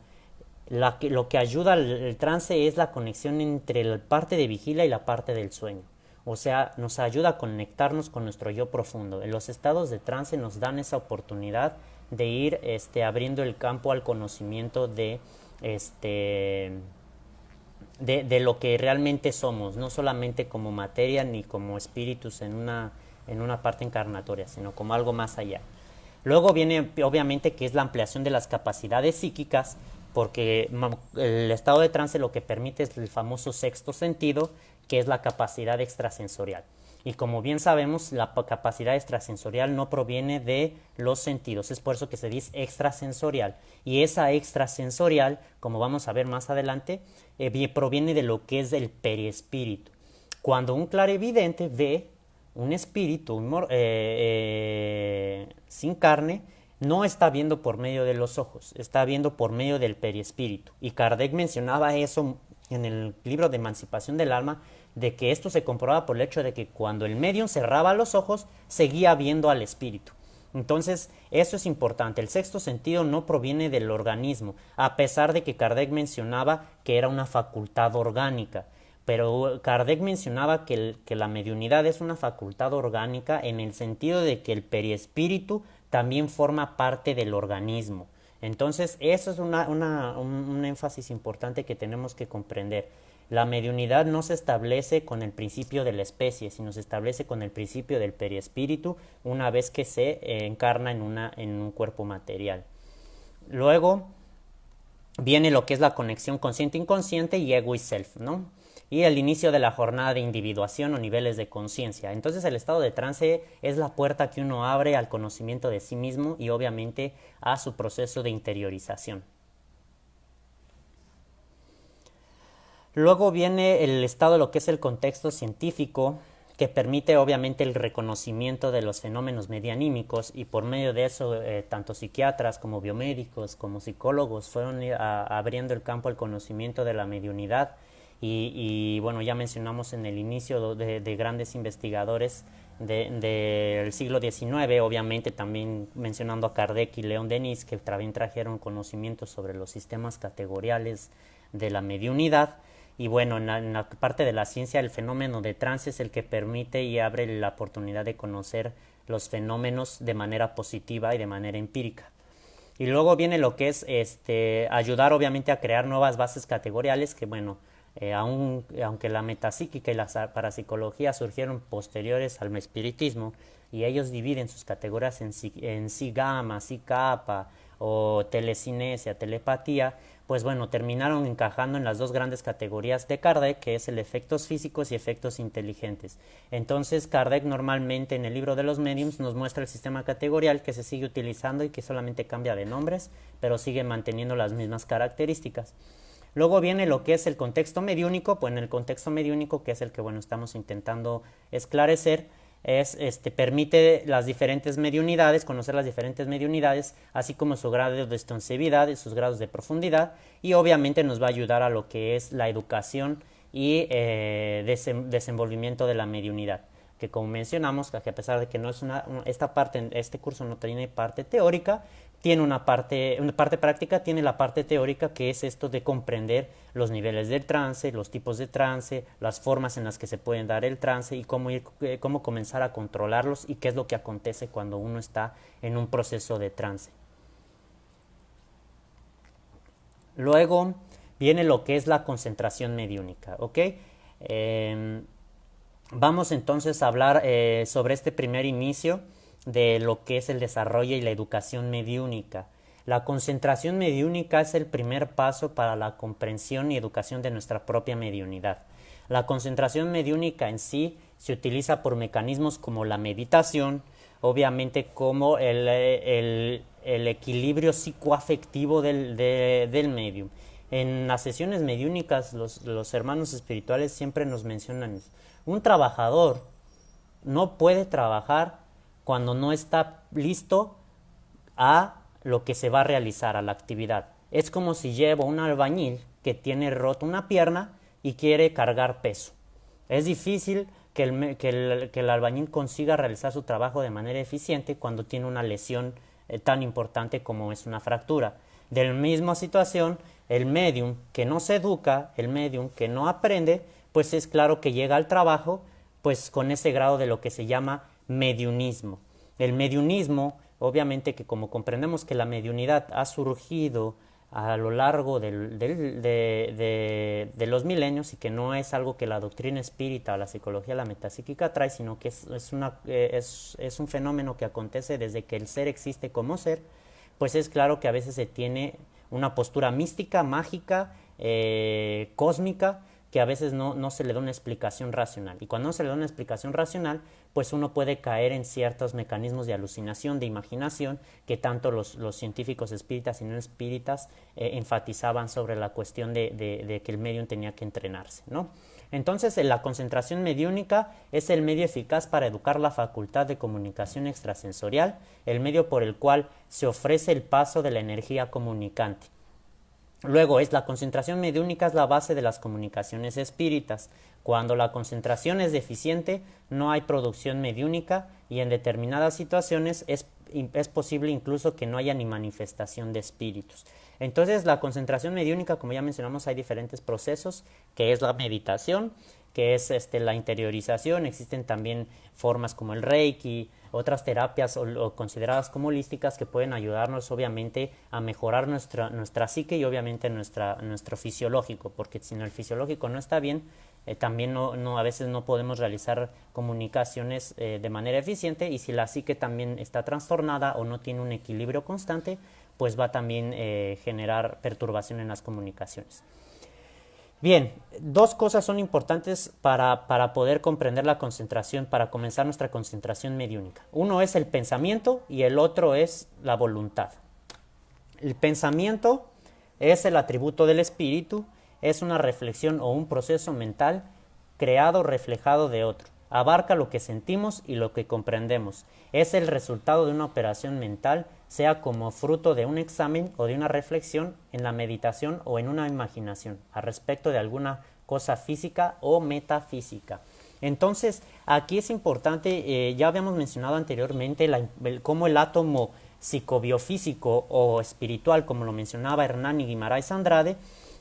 lo que ayuda al trance es la conexión entre la parte de vigilia y la parte del sueño. O sea, nos ayuda a conectarnos con nuestro yo profundo. En los estados de trance nos dan esa oportunidad de ir abriendo el campo al conocimiento de lo que realmente somos, no solamente como materia ni como espíritus en una parte encarnatoria, sino como algo más allá. Luego viene obviamente que es la ampliación de las capacidades psíquicas, porque el estado de trance lo que permite es el famoso sexto sentido, que es la capacidad extrasensorial. Y como bien sabemos, la capacidad extrasensorial no proviene de los sentidos, es por eso que se dice extrasensorial. Y esa extrasensorial, como vamos a ver más adelante, proviene de lo que es el periespíritu. Cuando un clarividente ve un espíritu sin carne, no está viendo por medio de los ojos, está viendo por medio del periespíritu. Y Kardec mencionaba eso en el libro de Emancipación del Alma, de que esto se comprobaba por el hecho de que cuando el medium cerraba los ojos, seguía viendo al espíritu. Entonces, eso es importante. El sexto sentido no proviene del organismo, a pesar de que Kardec mencionaba que era una facultad orgánica. Pero Kardec mencionaba que la mediunidad es una facultad orgánica en el sentido de que el periespíritu también forma parte del organismo. Entonces, eso es un énfasis importante que tenemos que comprender. La mediunidad no se establece con el principio de la especie, sino se establece con el principio del periespíritu una vez que se encarna en un cuerpo material. Luego viene lo que es la conexión consciente-inconsciente y ego y self, ¿no? Y el inicio de la jornada de individuación o niveles de conciencia. Entonces el estado de trance es la puerta que uno abre al conocimiento de sí mismo y obviamente a su proceso de interiorización. Luego viene el estado de lo que es el contexto científico, que permite obviamente el reconocimiento de los fenómenos medianímicos, y por medio de eso tanto psiquiatras como biomédicos como psicólogos fueron abriendo el campo al conocimiento de la mediunidad. Y bueno, ya mencionamos en el inicio de grandes investigadores del siglo XIX, obviamente también mencionando a Kardec y León Denis, que también trajeron conocimientos sobre los sistemas categoriales de la mediunidad. Y bueno, en la parte de la ciencia, el fenómeno de trance es el que permite y abre la oportunidad de conocer los fenómenos de manera positiva y de manera empírica. Y luego viene lo que es ayudar obviamente a crear nuevas bases categoriales que, bueno, aunque la metapsíquica y la parapsicología surgieron posteriores al espiritismo, y ellos dividen sus categorías en sí gamma, sí kappa, o telecinesia, telepatía, pues bueno, terminaron encajando en las dos grandes categorías de Kardec, que es el efectos físicos y efectos inteligentes. Entonces Kardec normalmente en el libro de los mediums nos muestra el sistema categorial que se sigue utilizando y que solamente cambia de nombres, pero sigue manteniendo las mismas características. Luego viene lo que es el contexto mediúnico. Pues en el contexto mediúnico, que es el que bueno estamos intentando esclarecer, permite las diferentes mediunidades, conocer las diferentes mediunidades, así como su grado de extensividad y sus grados de profundidad, y obviamente nos va a ayudar a lo que es la educación y desenvolvimiento de la mediunidad, que como mencionamos, que a pesar de que no es esta parte, este curso no tiene parte teórica, tiene una parte práctica, tiene la parte teórica, que es esto de comprender los niveles del trance, los tipos de trance, las formas en las que se pueden dar el trance y cómo comenzar a controlarlos y qué es lo que acontece cuando uno está en un proceso de trance. Luego viene lo que es la concentración mediúnica, ¿ok? Vamos entonces a hablar sobre este primer inicio de lo que es el desarrollo y la educación mediúnica. La concentración mediúnica es el primer paso para la comprensión y educación de nuestra propia mediunidad. La concentración mediúnica en sí se utiliza por mecanismos como la meditación, obviamente como el equilibrio psicoafectivo del medium. En las sesiones mediúnicas los hermanos espirituales siempre nos mencionan: un trabajador no puede trabajar cuando no está listo a lo que se va a realizar, a la actividad. Es como si llevo un albañil que tiene roto una pierna y quiere cargar peso. Es difícil que el albañil consiga realizar su trabajo de manera eficiente cuando tiene una lesión tan importante como es una fractura. De la misma situación, el medium que no se educa, el medium que no aprende, pues es claro que llega al trabajo pues con ese grado de lo que se llama mediunismo. El mediunismo, obviamente que como comprendemos que la mediunidad ha surgido a lo largo de los milenios y que no es algo que la doctrina espírita o la psicología, la metapsíquica trae, sino que es un fenómeno que acontece desde que el ser existe como ser, pues es claro que a veces se tiene una postura mística, mágica, cósmica, que a veces no se le da una explicación racional. Y cuando no se le da una explicación racional, pues uno puede caer en ciertos mecanismos de alucinación, de imaginación, que tanto los científicos espíritas y no espíritas enfatizaban sobre la cuestión de que el medium tenía que entrenarse, ¿no? Entonces, la concentración mediúnica es el medio eficaz para educar la facultad de comunicación extrasensorial, el medio por el cual se ofrece el paso de la energía comunicante. Luego la concentración mediúnica es la base de las comunicaciones espíritas. Cuando la concentración es deficiente, no hay producción mediúnica y en determinadas situaciones es posible incluso que no haya ni manifestación de espíritus. Entonces, la concentración mediúnica, como ya mencionamos, hay diferentes procesos, que es la meditación, que es la interiorización. Existen también formas como el Reiki, otras terapias o consideradas como holísticas que pueden ayudarnos obviamente a mejorar nuestra psique y obviamente nuestro fisiológico, porque si no, el fisiológico no está bien, también a veces no podemos realizar comunicaciones de manera eficiente, y si la psique también está trastornada o no tiene un equilibrio constante, pues va también generar perturbación en las comunicaciones. Bien, dos cosas son importantes para poder comprender la concentración, para comenzar nuestra concentración mediúnica. Uno es el pensamiento y el otro es la voluntad. El pensamiento es el atributo del espíritu, es una reflexión o un proceso mental creado, reflejado de otro. Abarca lo que sentimos y lo que comprendemos. Es el resultado de una operación mental, sea como fruto de un examen o de una reflexión en la meditación o en una imaginación, a respecto de alguna cosa física o metafísica. Entonces, aquí es importante, ya habíamos mencionado anteriormente cómo el átomo psicobiofísico o espiritual, como lo mencionaba Hernán y Guimarães Andrade,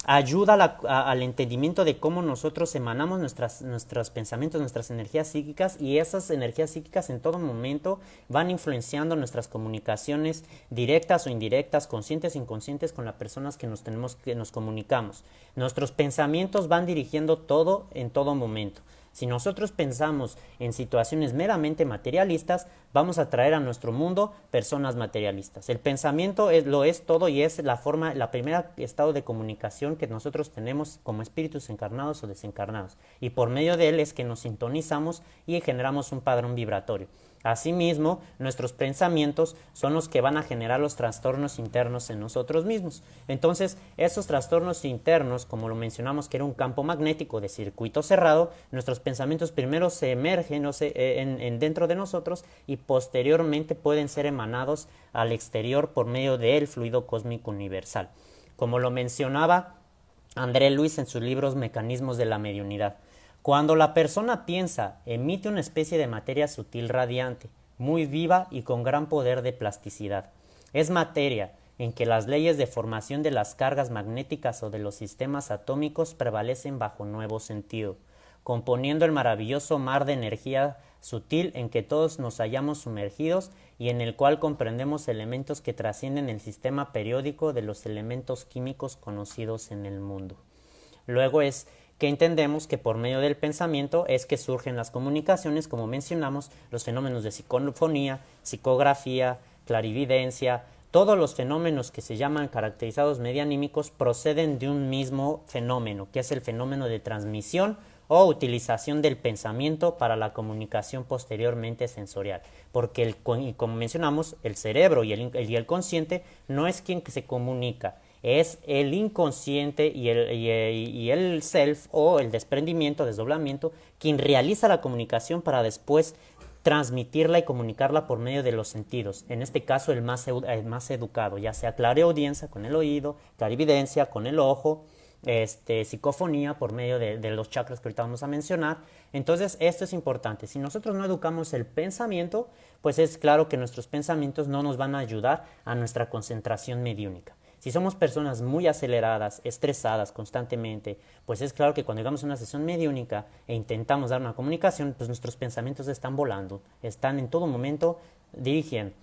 ayuda al entendimiento de cómo nosotros emanamos nuestros pensamientos, nuestras energías psíquicas, y esas energías psíquicas en todo momento van influenciando nuestras comunicaciones directas o indirectas, conscientes e inconscientes con las personas que nos comunicamos. Nuestros pensamientos van dirigiendo todo en todo momento. Si nosotros pensamos en situaciones meramente materialistas, vamos a traer a nuestro mundo personas materialistas. El pensamiento lo es todo y es la primera estado de comunicación que nosotros tenemos como espíritus encarnados o desencarnados. Y por medio de él es que nos sintonizamos y generamos un padrón vibratorio. Asimismo, nuestros pensamientos son los que van a generar los trastornos internos en nosotros mismos. Entonces, esos trastornos internos, como lo mencionamos que era un campo magnético de circuito cerrado, nuestros pensamientos primero se emergen dentro de nosotros y posteriormente pueden ser emanados al exterior por medio del fluido cósmico universal. Como lo mencionaba André Luis en sus libros Mecanismos de la Mediunidad. Cuando la persona piensa, emite una especie de materia sutil radiante, muy viva y con gran poder de plasticidad. Es materia en que las leyes de formación de las cargas magnéticas o de los sistemas atómicos prevalecen bajo nuevo sentido, componiendo el maravilloso mar de energía sutil en que todos nos hallamos sumergidos y en el cual comprendemos elementos que trascienden el sistema periódico de los elementos químicos conocidos en el mundo. Luego es que entendemos que por medio del pensamiento es que surgen las comunicaciones, como mencionamos, los fenómenos de psicofonía, psicografía, clarividencia. Todos los fenómenos que se llaman caracterizados medianímicos proceden de un mismo fenómeno, que es el fenómeno de transmisión o utilización del pensamiento para la comunicación posteriormente sensorial. Porque, como mencionamos, el cerebro y el consciente no es quien se comunica, es el inconsciente y el self o el desprendimiento, desdoblamiento, quien realiza la comunicación para después transmitirla y comunicarla por medio de los sentidos. En este caso el más educado, ya sea clareaudiencia con el oído, clarividencia con el ojo, psicofonía por medio de los chakras que ahorita vamos a mencionar. Entonces esto es importante. Si nosotros no educamos el pensamiento, pues es claro que nuestros pensamientos no nos van a ayudar a nuestra concentración mediúnica. Si somos personas muy aceleradas, estresadas constantemente, pues es claro que cuando llegamos a una sesión mediúnica e intentamos dar una comunicación, pues nuestros pensamientos están volando, están en todo momento dirigiendo.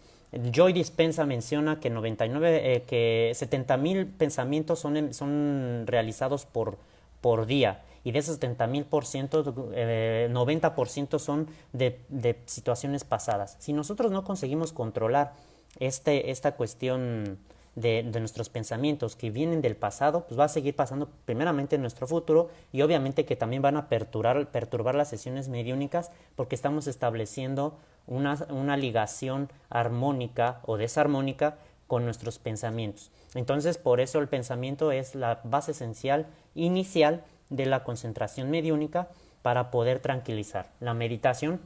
Joy Dispenza menciona que 70,000 pensamientos son realizados por día, y de esos 70,000%, 90% son de situaciones pasadas. Si nosotros no conseguimos controlar esta cuestión de nuestros pensamientos que vienen del pasado, pues va a seguir pasando primeramente en nuestro futuro, y obviamente que también van a perturbar las sesiones mediúnicas, porque estamos estableciendo una ligación armónica o desarmónica con nuestros pensamientos. Entonces, por eso el pensamiento es la base esencial, inicial, de la concentración mediúnica para poder tranquilizar. La meditación,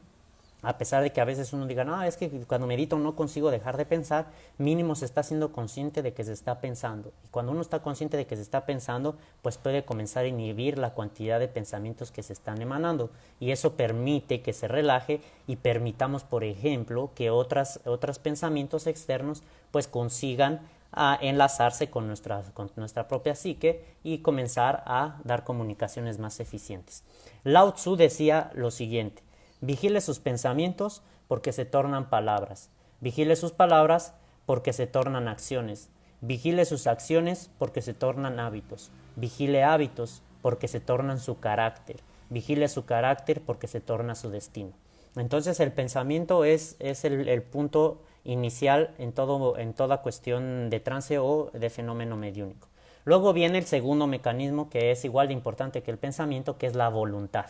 a pesar de que a veces uno diga, no, es que cuando medito no consigo dejar de pensar, mínimo se está siendo consciente de que se está pensando. Y cuando uno está consciente de que se está pensando, pues puede comenzar a inhibir la cantidad de pensamientos que se están emanando. Y eso permite que se relaje y permitamos, por ejemplo, que otros pensamientos externos pues consigan a enlazarse con nuestra propia psique y comenzar a dar comunicaciones más eficientes. Lao Tzu decía lo siguiente: vigile sus pensamientos porque se tornan palabras, vigile sus palabras porque se tornan acciones, vigile sus acciones porque se tornan hábitos, vigile hábitos porque se tornan su carácter, vigile su carácter porque se torna su destino. Entonces el pensamiento es el punto inicial en toda cuestión de trance o de fenómeno mediúnico. Luego viene el segundo mecanismo, que es igual de importante que el pensamiento, que es la voluntad.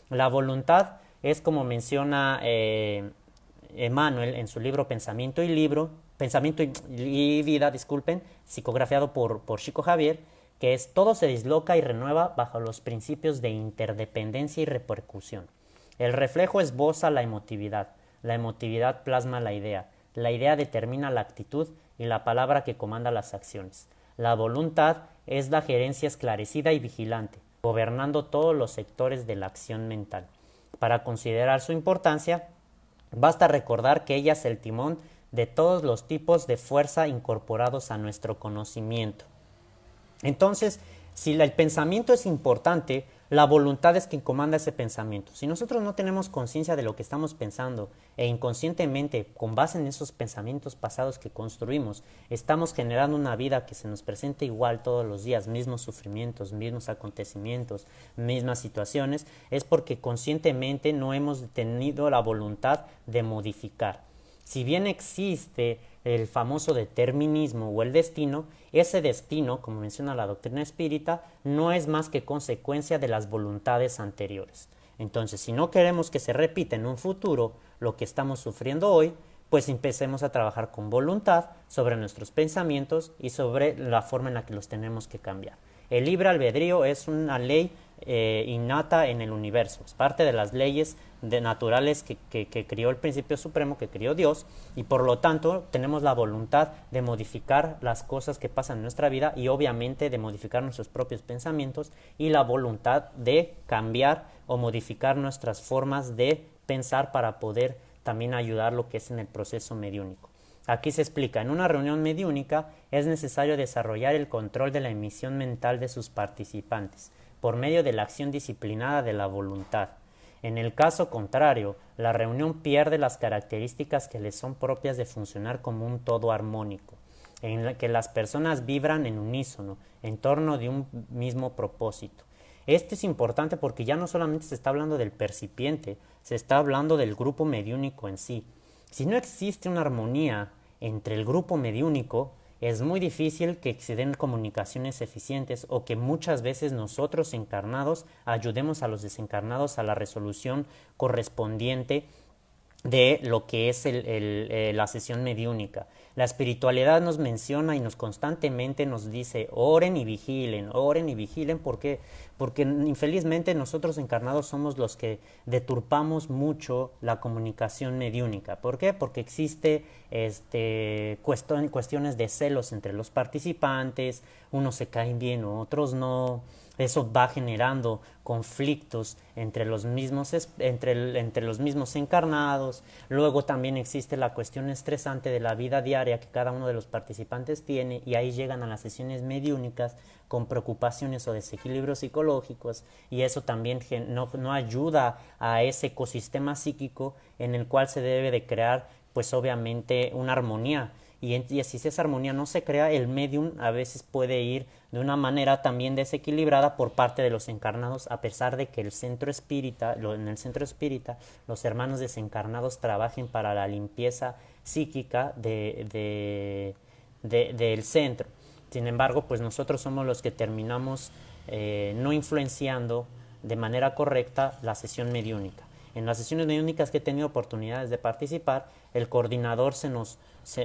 La voluntad es, como menciona Emmanuel en su libro Pensamiento y Vida, psicografiado por Chico Javier, que es: todo se disloca y renueva bajo los principios de interdependencia y repercusión. El reflejo esboza la emotividad plasma la idea determina la actitud y la palabra que comanda las acciones. La voluntad es la gerencia esclarecida y vigilante, gobernando todos los sectores de la acción mental. Para considerar su importancia, basta recordar que ella es el timón de todos los tipos de fuerza incorporados a nuestro conocimiento. Entonces, si el pensamiento es importante, la voluntad es quien comanda ese pensamiento. Si nosotros no tenemos conciencia de lo que estamos pensando e inconscientemente, con base en esos pensamientos pasados que construimos, estamos generando una vida que se nos presenta igual todos los días, mismos sufrimientos, mismos acontecimientos, mismas situaciones, es porque conscientemente no hemos tenido la voluntad de modificar. Si bien existe el famoso determinismo o el destino, ese destino, como menciona la doctrina espírita, no es más que consecuencia de las voluntades anteriores. Entonces, si no queremos que se repita en un futuro lo que estamos sufriendo hoy, pues empecemos a trabajar con voluntad sobre nuestros pensamientos y sobre la forma en la que los tenemos que cambiar. El libre albedrío es una ley innata en el universo, es parte de las leyes naturales que crió el principio supremo, que crió Dios, y por lo tanto tenemos la voluntad de modificar las cosas que pasan en nuestra vida y obviamente de modificar nuestros propios pensamientos, y la voluntad de cambiar o modificar nuestras formas de pensar para poder también ayudar lo que es en el proceso mediúnico. Aquí se explica: en una reunión mediúnica es necesario desarrollar el control de la emisión mental de sus participantes por medio de la acción disciplinada de la voluntad. En el caso contrario, la reunión pierde las características que le son propias de funcionar como un todo armónico, en la que las personas vibran en unísono, en torno de un mismo propósito. Esto es importante porque ya no solamente se está hablando del percipiente, se está hablando del grupo mediúnico en sí. Si no existe una armonía entre el grupo mediúnico, es muy difícil que se den comunicaciones eficientes o que muchas veces nosotros encarnados ayudemos a los desencarnados a la resolución correspondiente de lo que es la sesión mediúnica. La espiritualidad nos menciona y nos constantemente nos dice: oren y vigilen, ¿por qué? Porque infelizmente nosotros encarnados somos los que deturpamos mucho la comunicación mediúnica. ¿Por qué? Porque existe cuestiones de celos entre los participantes, unos se caen bien, otros no, Eso va generando conflictos entre los mismos, entre los mismos encarnados. Luego también existe la cuestión estresante de la vida diaria que cada uno de los participantes tiene, y ahí llegan a las sesiones mediúnicas con preocupaciones o desequilibrios psicológicos, y eso también no ayuda a ese ecosistema psíquico en el cual se debe de crear, pues obviamente, una armonía. Y si esa armonía no se crea, el medium a veces puede ir de una manera también desequilibrada por parte de los encarnados, a pesar de que en el centro espírita, los hermanos desencarnados trabajen para la limpieza psíquica del centro. Sin embargo, pues nosotros somos los que terminamos no influenciando de manera correcta la sesión mediúnica. En las sesiones mediúnicas que he tenido oportunidades de participar, el coordinador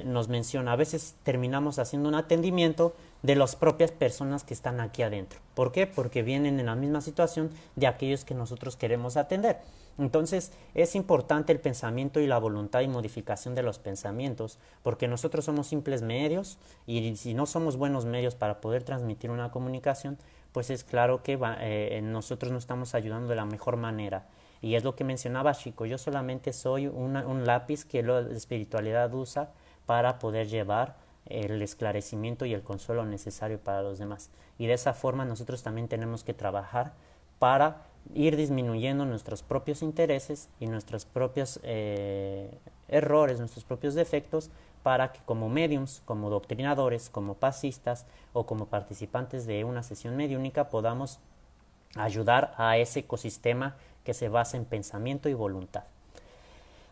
nos menciona, a veces terminamos haciendo un atendimiento de las propias personas que están aquí adentro. ¿Por qué? Porque vienen en la misma situación de aquellos que nosotros queremos atender. Entonces es importante el pensamiento y la voluntad y modificación de los pensamientos, porque nosotros somos simples medios, y si no somos buenos medios para poder transmitir una comunicación, pues es claro que nosotros no estamos ayudando de la mejor manera. Y es lo que mencionaba Chico, yo solamente soy un lápiz que la espiritualidad usa para poder llevar el esclarecimiento y el consuelo necesario para los demás. Y de esa forma nosotros también tenemos que trabajar para ir disminuyendo nuestros propios intereses y nuestros propios errores, nuestros propios defectos, para que como mediums, como doctrinadores, como pasistas o como participantes de una sesión mediúnica podamos ayudar a ese ecosistema que se basa en pensamiento y voluntad.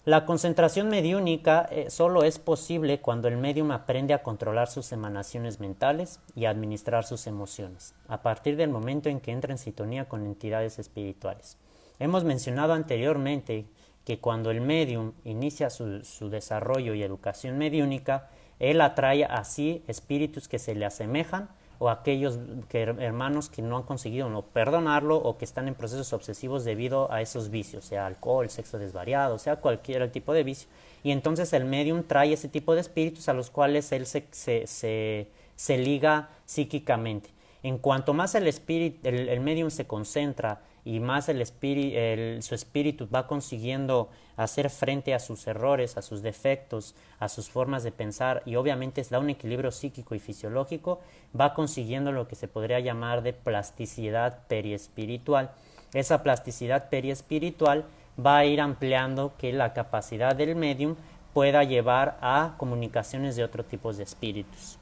La concentración mediúnica solo es posible cuando el medium aprende a controlar sus emanaciones mentales y a administrar sus emociones, a partir del momento en que entra en sintonía con entidades espirituales. Hemos mencionado anteriormente que cuando el medium inicia su desarrollo y educación mediúnica, él atrae a sí espíritus que se le asemejan, o aquellos hermanos que no han conseguido no perdonarlo, o que están en procesos obsesivos debido a esos vicios, sea alcohol, sexo desvariado, sea cualquier tipo de vicio. Y entonces el medium trae ese tipo de espíritus a los cuales él se liga psíquicamente. En cuanto más el medium se concentra y más su espíritu va consiguiendo hacer frente a sus errores, a sus defectos, a sus formas de pensar, y obviamente da un equilibrio psíquico y fisiológico, va consiguiendo lo que se podría llamar de plasticidad periespiritual. Esa plasticidad periespiritual va a ir ampliando que la capacidad del medium pueda llevar a comunicaciones de otro tipo de espíritus.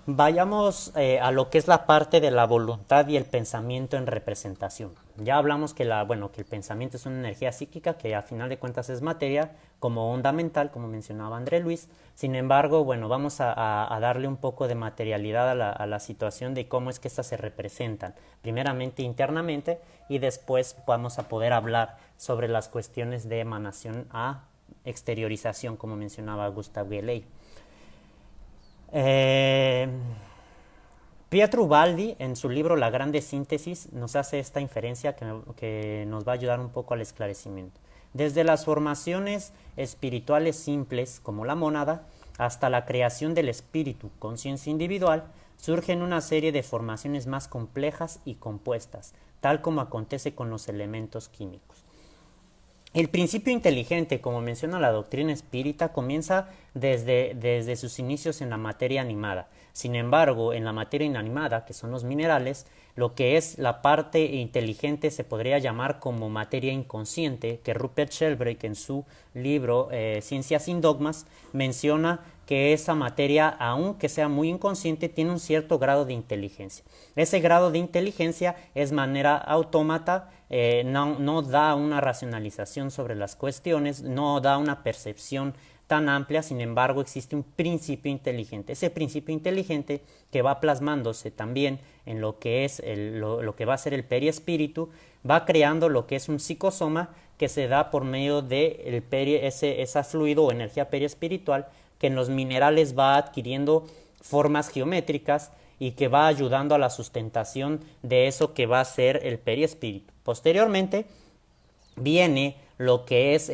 Vayamos a lo que es la parte de la voluntad y el pensamiento en representación. Ya hablamos que el pensamiento es una energía psíquica que a final de cuentas es materia, como onda mental, como mencionaba André Luis. Sin embargo, vamos a darle un poco de materialidad a la situación de cómo es que estas se representan, primeramente internamente, y después vamos a poder hablar sobre las cuestiones de emanación a exteriorización, como mencionaba Gustav Galey. Pietro Ubaldi, en su libro La Grande Síntesis, nos hace esta inferencia que nos va a ayudar un poco al esclarecimiento. Desde las formaciones espirituales simples, como la mónada, hasta la creación del espíritu, conciencia individual, surgen una serie de formaciones más complejas y compuestas, tal como acontece con los elementos químicos. El principio inteligente, como menciona la doctrina espírita, comienza desde sus inicios en la materia animada. Sin embargo, en la materia inanimada, que son los minerales, lo que es la parte inteligente se podría llamar como materia inconsciente, que Rupert Sheldrake en su libro Ciencia sin dogmas menciona que esa materia, aunque sea muy inconsciente, tiene un cierto grado de inteligencia. Ese grado de inteligencia es manera autómata, no da una racionalización sobre las cuestiones, no da una percepción tan amplia. Sin embargo, existe un principio inteligente. Ese principio inteligente que va plasmándose también en lo que es lo que va a ser el periespíritu, va creando lo que es un psicosoma que se da por medio de ese fluido o energía periespiritual, que en los minerales va adquiriendo formas geométricas y que va ayudando a la sustentación de eso que va a ser el periespíritu. Posteriormente viene lo que es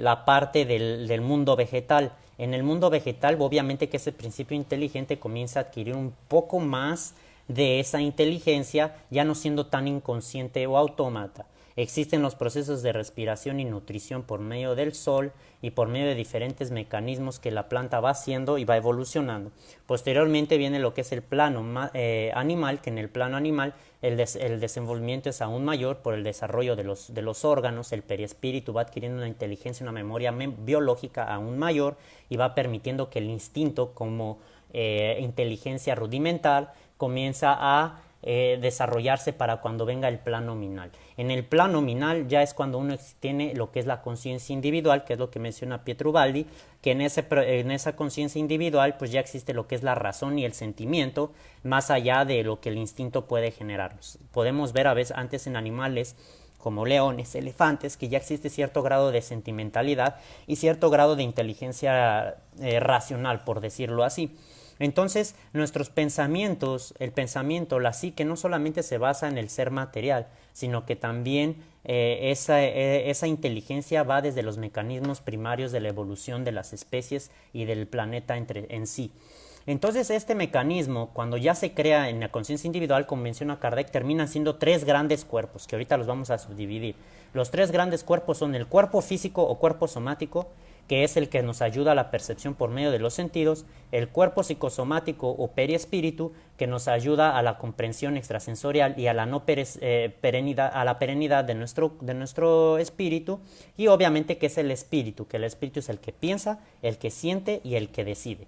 la parte del mundo vegetal. En el mundo vegetal, obviamente que ese principio inteligente comienza a adquirir un poco más de esa inteligencia, ya no siendo tan inconsciente o autómata. Existen los procesos de respiración y nutrición por medio del sol y por medio de diferentes mecanismos que la planta va haciendo y va evolucionando. Posteriormente viene lo que es el plano animal, que en el plano animal el desenvolvimiento es aún mayor por el desarrollo de los órganos. El perispíritu va adquiriendo una inteligencia, una memoria biológica aún mayor y va permitiendo que el instinto como inteligencia rudimental comienza a desarrollarse para cuando venga el plan nominal. En el plan nominal ya es cuando uno tiene lo que es la conciencia individual, que es lo que menciona Pietro Ubaldi, que en esa conciencia individual pues ya existe lo que es la razón y el sentimiento, más allá de lo que el instinto puede generarnos. Podemos ver a veces antes en animales como leones, elefantes, que ya existe cierto grado de sentimentalidad y cierto grado de inteligencia racional, por decirlo así. Entonces, nuestros pensamientos, el pensamiento, la psique, no solamente se basa en el ser material, sino que también esa inteligencia va desde los mecanismos primarios de la evolución de las especies y del planeta en sí. Entonces, este mecanismo, cuando ya se crea en la conciencia individual, como menciona Kardec, terminan siendo tres grandes cuerpos, que ahorita los vamos a subdividir. Los tres grandes cuerpos son el cuerpo físico o cuerpo somático, que es el que nos ayuda a la percepción por medio de los sentidos, el cuerpo psicosomático o periespíritu, que nos ayuda a la comprensión extrasensorial y a la perenidad de nuestro espíritu, y obviamente que es el espíritu, que el espíritu es el que piensa, el que siente y el que decide.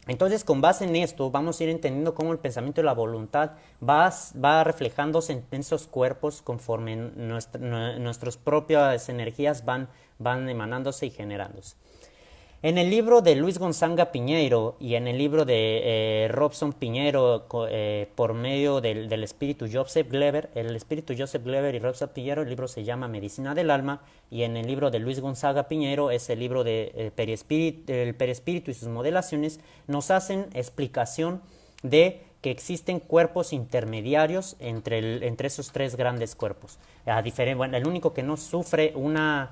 Entonces, con base en esto, vamos a ir entendiendo cómo el pensamiento y la voluntad va reflejándose en esos cuerpos conforme nuestras propias energías van emanándose y generándose. En el libro de Luis Gonzaga Piñeiro y en el libro de Robson Piñeiro por medio del espíritu Joseph Gleber, el espíritu Joseph Gleber y Robson Piñeiro, el libro se llama Medicina del Alma, y en el libro de Luis Gonzaga Piñeiro es el libro de el perispíritu y sus modelaciones, nos hacen explicación de que existen cuerpos intermediarios entre esos tres grandes cuerpos. El único que no sufre una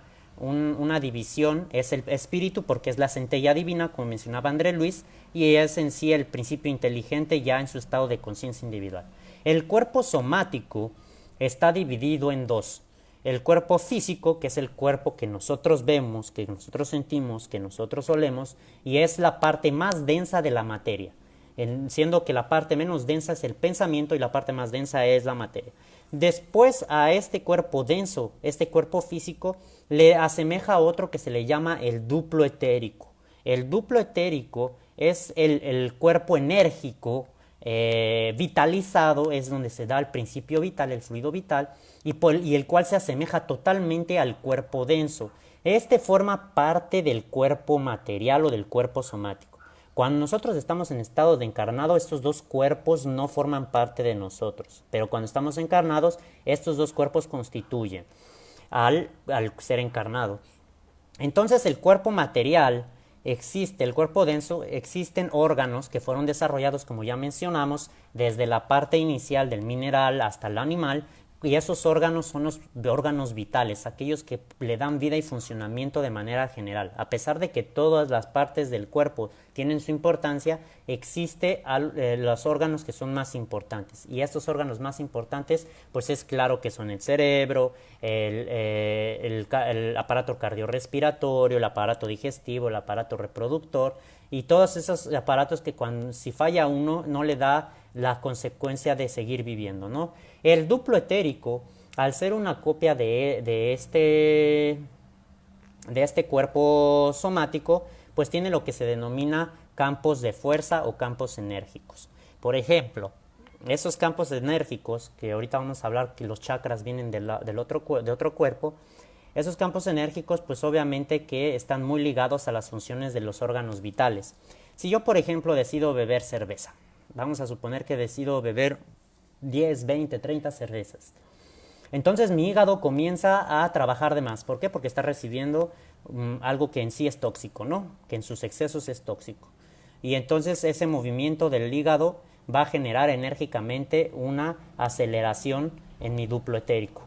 división es el espíritu, porque es la centella divina, como mencionaba André Luis, y es en sí el principio inteligente ya en su estado de conciencia individual. El cuerpo somático está dividido en dos. El cuerpo físico, que es el cuerpo que nosotros vemos, que nosotros sentimos, que nosotros olemos, y es la parte más densa de la materia, siendo que la parte menos densa es el pensamiento y la parte más densa es la materia. Después a este cuerpo denso, este cuerpo físico, le asemeja a otro que se le llama el duplo etérico. El duplo etérico es el cuerpo enérgico, vitalizado, es donde se da el principio vital, el fluido vital, y el cual se asemeja totalmente al cuerpo denso. Este forma parte del cuerpo material o del cuerpo somático. Cuando nosotros estamos en estado de encarnado, estos dos cuerpos no forman parte de nosotros, pero cuando estamos encarnados, estos dos cuerpos constituyen al ser encarnado. Entonces, el cuerpo material existe, el cuerpo denso, existen órganos que fueron desarrollados, como ya mencionamos, desde la parte inicial del mineral hasta el animal, y esos órganos son los órganos vitales, aquellos que le dan vida y funcionamiento de manera general. A pesar de que todas las partes del cuerpo tienen su importancia, existen los órganos que son más importantes. Y estos órganos más importantes, pues es claro que son el cerebro, el aparato cardiorrespiratorio, el aparato digestivo, el aparato reproductor, y todos esos aparatos que si falla uno no le da la consecuencia de seguir viviendo, ¿no? El duplo etérico, al ser una copia de este cuerpo somático, pues tiene lo que se denomina campos de fuerza o campos enérgicos. Por ejemplo, esos campos enérgicos, que ahorita vamos a hablar que los chakras vienen de otro cuerpo, esos campos enérgicos pues obviamente que están muy ligados a las funciones de los órganos vitales. Si yo, por ejemplo, decido beber cerveza, vamos a suponer que decido beber 10, 20, 30 cervezas. Entonces mi hígado comienza a trabajar de más. ¿Por qué? Porque está recibiendo algo que en sí es tóxico, ¿no? Que en sus excesos es tóxico. Y entonces ese movimiento del hígado va a generar enérgicamente una aceleración en mi duplo etérico.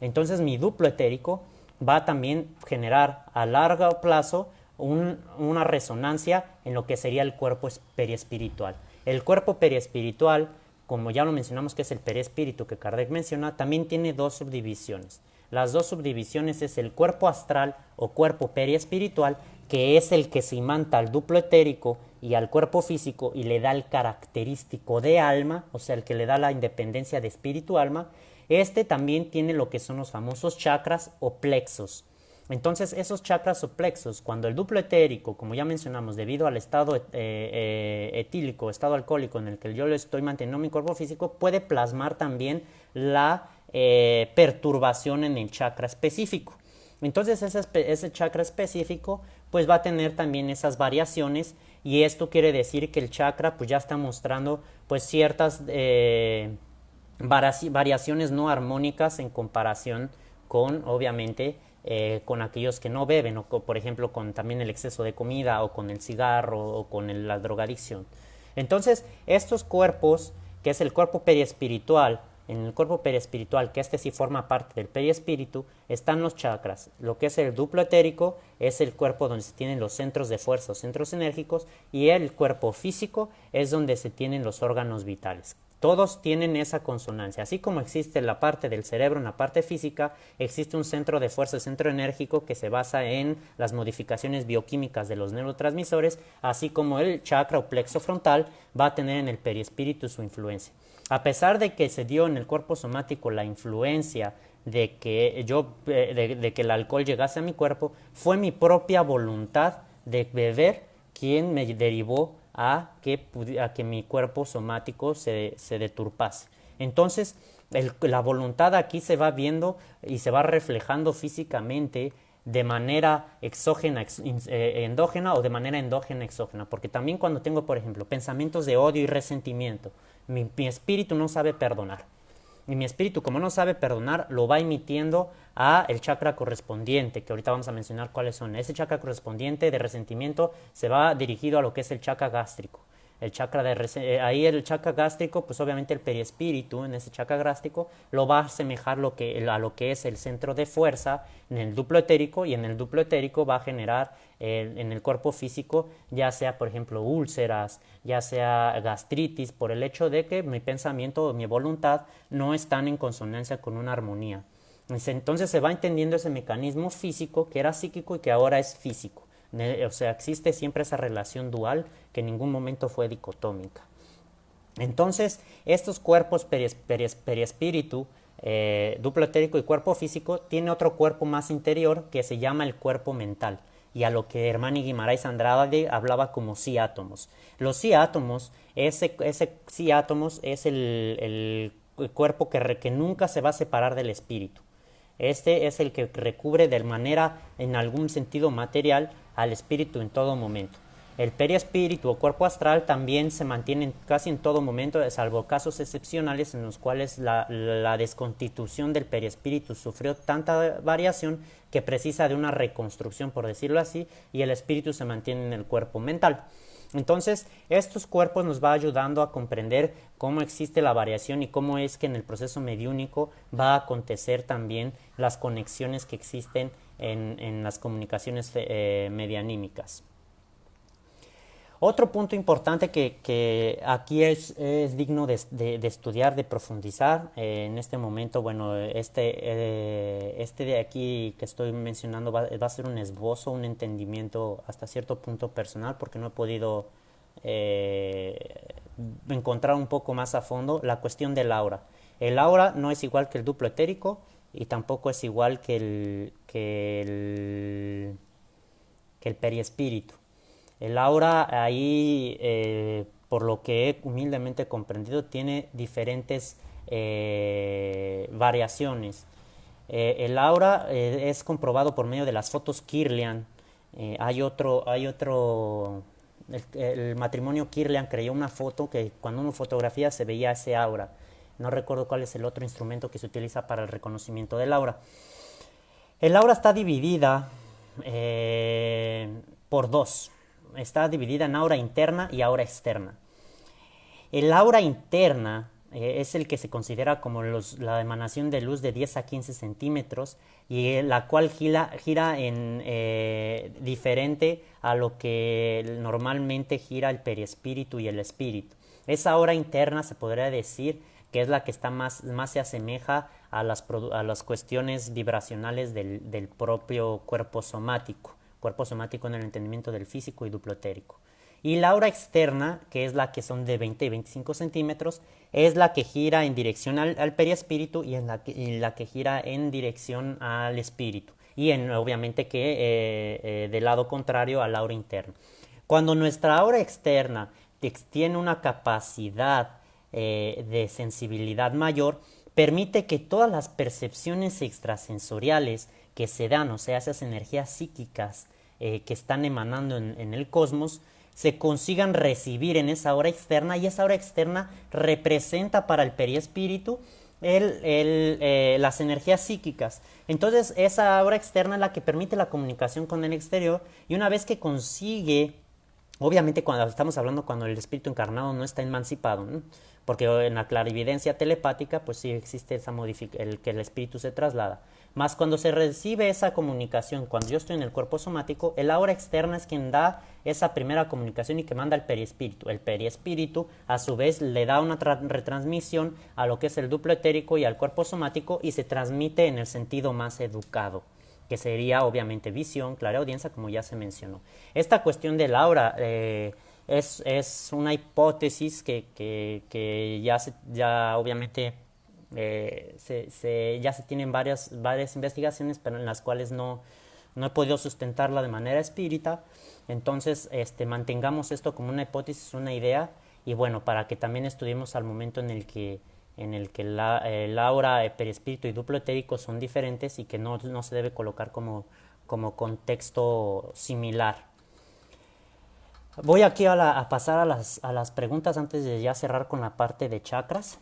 Entonces mi duplo etérico va a también generar a largo plazo una resonancia en lo que sería el cuerpo periespiritual. El cuerpo periespiritual como ya lo mencionamos que es el perispíritu que Kardec menciona, también tiene dos subdivisiones. Las dos subdivisiones es el cuerpo astral o cuerpo periespiritual, que es el que se imanta al duplo etérico y al cuerpo físico y le da el característico de alma, o sea, el que le da la independencia de espíritu-alma. Este también tiene lo que son los famosos chakras o plexos. Entonces, esos chakras o plexos, cuando el duplo etérico, como ya mencionamos, debido al estado etílico, estado alcohólico en el que yo le estoy manteniendo mi cuerpo físico, puede plasmar también la perturbación en el chakra específico. Entonces, ese chakra específico pues va a tener también esas variaciones, y esto quiere decir que el chakra pues ya está mostrando pues ciertas variaciones no armónicas en comparación con, obviamente, con aquellos que no beben, o por ejemplo con también el exceso de comida, o con el cigarro, o con la drogadicción. Entonces, estos cuerpos, que es el cuerpo periespiritual, en el cuerpo periespiritual, que este sí forma parte del periespíritu, están los chakras. Lo que es el duplo etérico es el cuerpo donde se tienen los centros de fuerza o centros enérgicos, y el cuerpo físico es donde se tienen los órganos vitales. Todos tienen esa consonancia. Así como existe la parte del cerebro en la parte física, existe un centro de fuerza, centro enérgico, que se basa en las modificaciones bioquímicas de los neurotransmisores, así como el chakra o plexo frontal va a tener en el perispíritu su influencia. A pesar de que se dio en el cuerpo somático la influencia de que el alcohol llegase a mi cuerpo, fue mi propia voluntad de beber quien me derivó a que mi cuerpo somático se deturpase. Entonces, la voluntad aquí se va viendo y se va reflejando físicamente de manera exógena, endógena, o de manera endógena, exógena. Porque también cuando tengo, por ejemplo, pensamientos de odio y resentimiento, mi espíritu no sabe perdonar. Y mi espíritu, como no sabe perdonar, lo va emitiendo a el chakra correspondiente, que ahorita vamos a mencionar cuáles son. Ese chakra correspondiente de resentimiento se va dirigido a lo que es el chakra gástrico. Ahí el chakra gástrico, pues obviamente el periespíritu en ese chakra gástrico lo va a asemejar a lo que es el centro de fuerza en el duplo etérico, y en el duplo etérico va a generar en el cuerpo físico, ya sea por ejemplo úlceras, ya sea gastritis, por el hecho de que mi pensamiento o mi voluntad no están en consonancia con una armonía. Entonces se va entendiendo ese mecanismo físico que era psíquico y que ahora es físico. O sea, existe siempre esa relación dual que en ningún momento fue dicotómica. Entonces, estos cuerpos periespíritu, duplo etérico y cuerpo físico, tiene otro cuerpo más interior que se llama el cuerpo mental, y a lo que Hernani Guimarães Andrade hablaba como sí átomos. Los sí átomos, ese sí átomos es el cuerpo que nunca se va a separar del espíritu. Este es el que recubre de manera, en algún sentido material, al espíritu en todo momento. El periespíritu o cuerpo astral también se mantiene casi en todo momento, salvo casos excepcionales en los cuales la desconstitución del periespíritu sufrió tanta variación que precisa de una reconstrucción, por decirlo así, y el espíritu se mantiene en el cuerpo mental. Entonces, estos cuerpos nos va ayudando a comprender cómo existe la variación y cómo es que en el proceso mediúnico va a acontecer también las conexiones que existen en las comunicaciones medianímicas. Otro punto importante que aquí es digno de estudiar, de profundizar, en este momento, bueno, este de aquí que estoy mencionando va a ser un esbozo, un entendimiento hasta cierto punto personal, porque no he podido encontrar un poco más a fondo la cuestión del aura. El aura no es igual que el duplo etérico, y tampoco es igual que el periespíritu. El aura ahí, por lo que he humildemente comprendido, tiene diferentes variaciones. El aura es comprobado por medio de las fotos Kirlian. Hay otro el matrimonio Kirlian creó una foto que cuando uno fotografía se veía ese aura. No recuerdo cuál es el otro instrumento que se utiliza para el reconocimiento del aura. El aura está dividida por dos. Está dividida en aura interna y aura externa. El aura interna es el que se considera como la emanación de luz de 10 a 15 centímetros, y la cual gira en diferente a lo que normalmente gira el periespíritu y el espíritu. Esa aura interna se podría decir que es la que está más se asemeja a las cuestiones vibracionales del propio cuerpo somático en el entendimiento del físico y duplotérico. Y la aura externa, que es la que son de 20 y 25 centímetros, es la que gira en dirección al perispíritu y la que gira en dirección al espíritu. Y obviamente que del lado contrario al aura interna. Cuando nuestra aura externa tiene una capacidad de sensibilidad mayor, permite que todas las percepciones extrasensoriales que se dan, o sea, esas energías psíquicas que están emanando en el cosmos, se consigan recibir en esa aura externa, y esa aura externa representa para el periespíritu las energías psíquicas. Entonces esa aura externa es la que permite la comunicación con el exterior, y una vez que consigue, obviamente cuando estamos hablando cuando el espíritu encarnado no está emancipado, ¿no? Porque en la clarividencia telepática pues sí existe esa que el espíritu se traslada. Más cuando se recibe esa comunicación, cuando yo estoy en el cuerpo somático, el aura externa es quien da esa primera comunicación y que manda el periespíritu. El periespíritu a su vez le da una retransmisión a lo que es el duplo etérico y al cuerpo somático, y se transmite en el sentido más educado, que sería obviamente visión, clareaudiencia, como ya se mencionó. Esta cuestión del aura es una hipótesis que ya obviamente ya se tienen varias investigaciones, pero en las cuales no he podido sustentarla de manera espírita. Entonces mantengamos esto como una hipótesis, una idea, y bueno, para que también estudiemos al momento en el que el aura, perispíritu y duplo etérico son diferentes, y que no se debe colocar como contexto similar. Voy aquí a pasar a las preguntas antes de ya cerrar con la parte de chakras.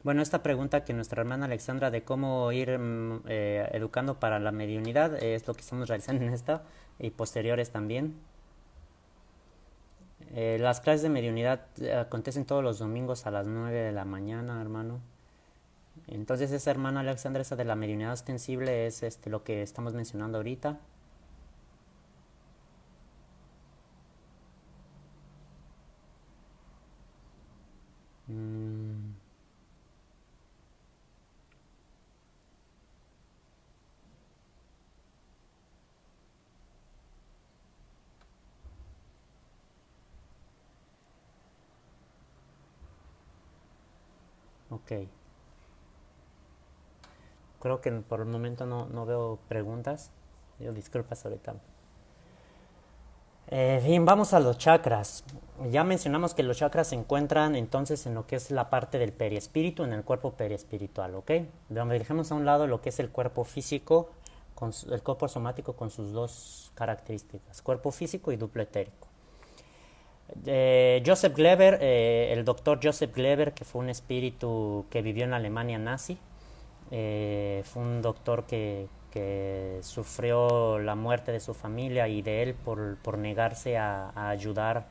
Bueno, esta pregunta que nuestra hermana Alexandra de cómo ir educando para la mediunidad es lo que estamos realizando en esta y posteriores también. Las clases de mediunidad acontecen todos los domingos a las 9 de la mañana, hermano. Entonces esa hermana Alexandra, esa de la mediunidad ostensible, es lo que estamos mencionando ahorita. Ok. Creo que por el momento no veo preguntas. Yo disculpas ahorita. Bien, vamos a los chakras. Ya mencionamos que los chakras se encuentran entonces en lo que es la parte del periespíritu, en el cuerpo periespiritual, ¿ok? Dejemos a un lado lo que es el cuerpo físico, el cuerpo somático con sus dos características, cuerpo físico y duplo etérico. Joseph Gleber, el doctor Joseph Gleber, que fue un espíritu que vivió en la Alemania nazi, fue un doctor que sufrió la muerte de su familia y de él por negarse a ayudar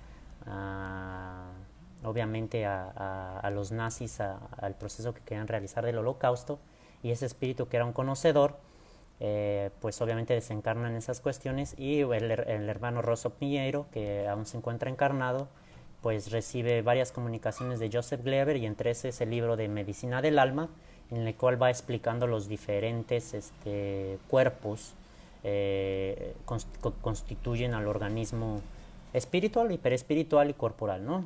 obviamente a los nazis al proceso que querían realizar del holocausto. Y ese espíritu, que era un conocedor, pues obviamente desencarna en esas cuestiones, y el hermano Rosso Pinheiro, que aún se encuentra encarnado, pues recibe varias comunicaciones de Joseph Gleber, y entre ese es el libro de Medicina del Alma, en el cual va explicando los diferentes cuerpos constituyen al organismo espiritual y perespiritual y corporal, ¿no?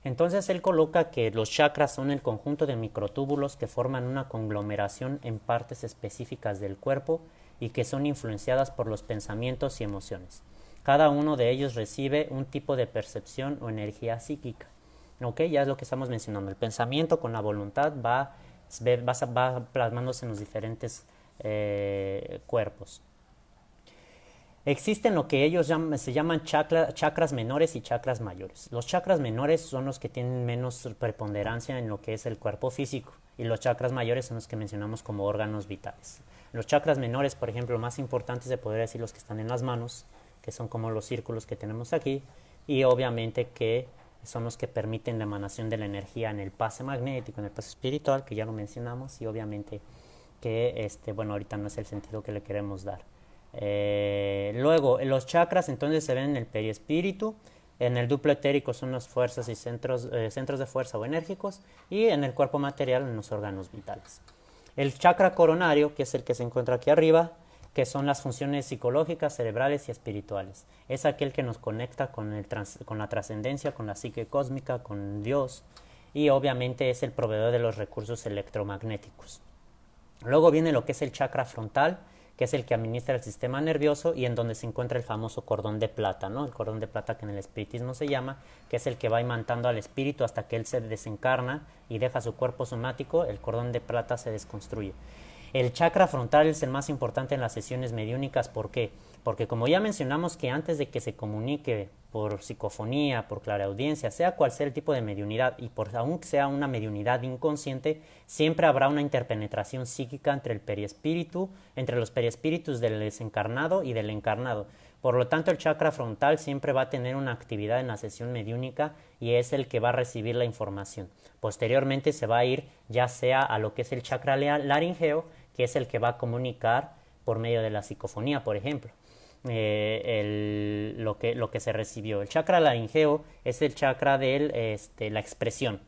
Entonces él coloca que los chakras son el conjunto de microtúbulos que forman una conglomeración en partes específicas del cuerpo y que son influenciadas por los pensamientos y emociones. Cada uno de ellos recibe un tipo de percepción o energía psíquica. ¿Ok? Ya es lo que estamos mencionando. El pensamiento con la voluntad va plasmándose en los diferentes cuerpos. Existen lo que ellos se llaman chakras menores y chakras mayores. Los chakras menores son los que tienen menos preponderancia en lo que es el cuerpo físico, y los chakras mayores son los que mencionamos como órganos vitales. Los chakras menores, por ejemplo, más importantes se podría decir los que están en las manos, que son como los círculos que tenemos aquí, y obviamente que son los que permiten la emanación de la energía en el pase magnético, en el pase espiritual, que ya lo mencionamos, y obviamente que, bueno, ahorita no es el sentido que le queremos dar. Luego, los chakras entonces se ven en el perispíritu, en el duplo etérico son las fuerzas y centros de fuerza o enérgicos, y en el cuerpo material en los órganos vitales. El chakra coronario, que es el que se encuentra aquí arriba, que son las funciones psicológicas, cerebrales y espirituales. Es aquel que nos conecta con la trascendencia, con la psique cósmica, con Dios, y obviamente es el proveedor de los recursos electromagnéticos. Luego viene lo que es el chakra frontal, que es el que administra el sistema nervioso y en donde se encuentra el famoso cordón de plata, ¿no? El cordón de plata que en el espiritismo se llama, que es el que va imantando al espíritu hasta que él se desencarna y deja su cuerpo somático, el cordón de plata se desconstruye. El chakra frontal es el más importante en las sesiones mediúnicas. ¿Por qué? Porque como ya mencionamos que antes de que se comunique por psicofonía, por clareaudiencia, sea cual sea el tipo de mediunidad, y por aún sea una mediunidad inconsciente, siempre habrá una interpenetración psíquica entre los periespíritus del desencarnado y del encarnado. Por lo tanto, el chakra frontal siempre va a tener una actividad en la sesión mediúnica y es el que va a recibir la información. Posteriormente se va a ir ya sea a lo que es el chakra laringeo, que es el que va a comunicar por medio de la psicofonía, por ejemplo. Lo que se recibió. El chakra laringeo es el chakra de la expresión.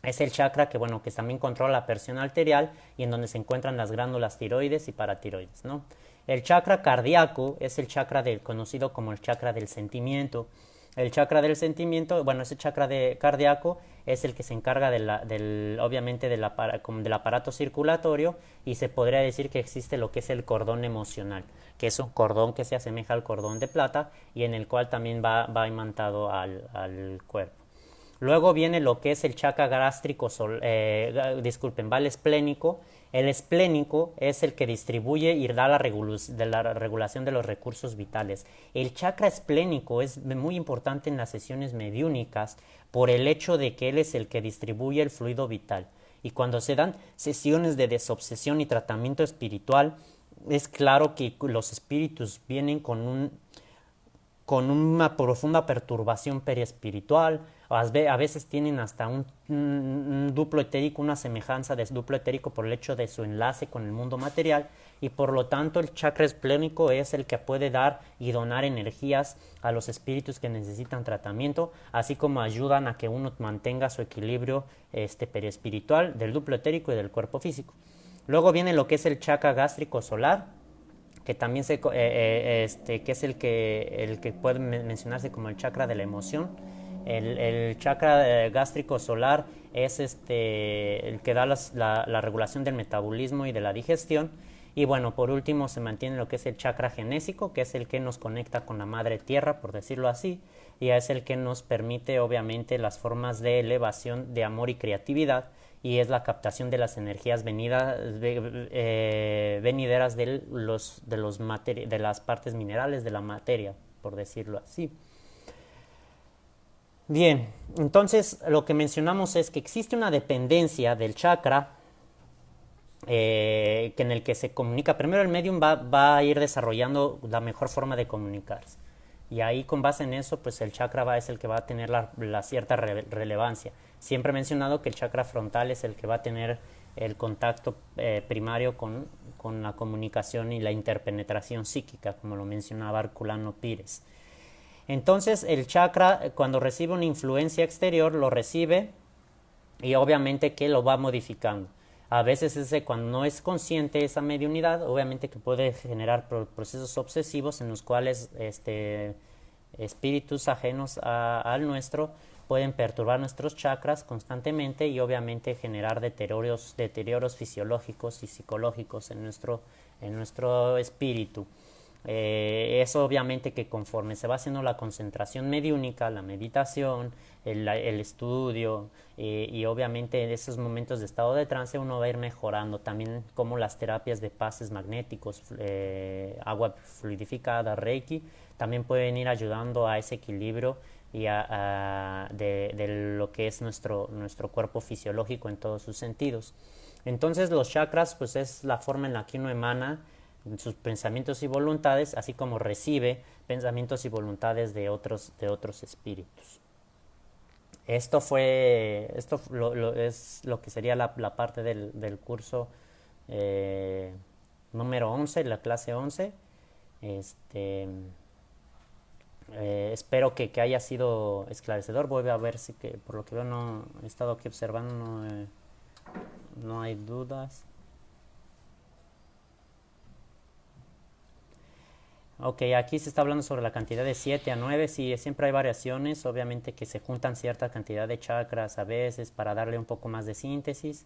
Es el chakra que, bueno, que también controla la presión arterial y en donde se encuentran las glándulas tiroides y paratiroides, ¿no? El chakra cardíaco es el chakra conocido como el chakra del sentimiento. El chakra del sentimiento, bueno, ese chakra cardíaco es el que se encarga obviamente del aparato circulatorio, y se podría decir que existe lo que es el cordón emocional, que es un cordón que se asemeja al cordón de plata y en el cual también va imantado al cuerpo. Luego viene lo que es el chakra gástrico, va el esplénico. El esplénico es el que distribuye y da la regulación de los recursos vitales. El chakra esplénico es muy importante en las sesiones mediúnicas por el hecho de que él es el que distribuye el fluido vital. Y cuando se dan sesiones de desobsesión y tratamiento espiritual, es claro que los espíritus vienen con una profunda perturbación periespiritual. A veces tienen hasta un duplo etérico, una semejanza de duplo etérico por el hecho de su enlace con el mundo material, y por lo tanto el chakra esplénico es el que puede dar y donar energías a los espíritus que necesitan tratamiento, así como ayudan a que uno mantenga su equilibrio periespiritual del duplo etérico y del cuerpo físico. Luego viene lo que es el chakra gástrico solar, que también que es el que puede mencionarse como el chakra de la emoción. El chakra gástrico solar es el que da la regulación del metabolismo y de la digestión. Y bueno, por último se mantiene lo que es el chakra genésico, que es el que nos conecta con la madre tierra, por decirlo así, y es el que nos permite obviamente las formas de elevación de amor y creatividad, y es la captación de las energías venideras de las partes minerales de la materia, por decirlo así. Bien, entonces lo que mencionamos es que existe una dependencia del chakra en el que se comunica. Primero el medium va a ir desarrollando la mejor forma de comunicarse. Y ahí con base en eso, pues el chakra es el que va a tener la cierta relevancia. Siempre he mencionado que el chakra frontal es el que va a tener el contacto primario con la comunicación y la interpenetración psíquica, como lo mencionaba Herculano Pires. Entonces el chakra, cuando recibe una influencia exterior, lo recibe y obviamente que lo va modificando. A veces cuando no es consciente esa mediunidad, obviamente que puede generar procesos obsesivos en los cuales espíritus ajenos al nuestro pueden perturbar nuestros chakras constantemente y obviamente generar deterioros fisiológicos y psicológicos en nuestro espíritu. Eso obviamente que conforme se va haciendo la concentración mediúnica, la meditación, el estudio y obviamente en esos momentos de estado de trance uno va a ir mejorando también, como las terapias de pases magnéticos, agua fluidificada, Reiki, también pueden ir ayudando a ese equilibrio y de lo que es nuestro cuerpo fisiológico en todos sus sentidos. Entonces los chakras pues es la forma en la que uno emana sus pensamientos y voluntades, así como recibe pensamientos y voluntades de otros espíritus. Es lo que sería la parte del curso eh, número 11, la clase 11. Este, espero que haya sido esclarecedor. Voy a ver si que, por lo que veo, no he estado aquí observando, no hay dudas. Ok, aquí se está hablando sobre la cantidad de 7 a 9. Sí, siempre hay variaciones, obviamente que se juntan cierta cantidad de chakras a veces para darle un poco más de síntesis.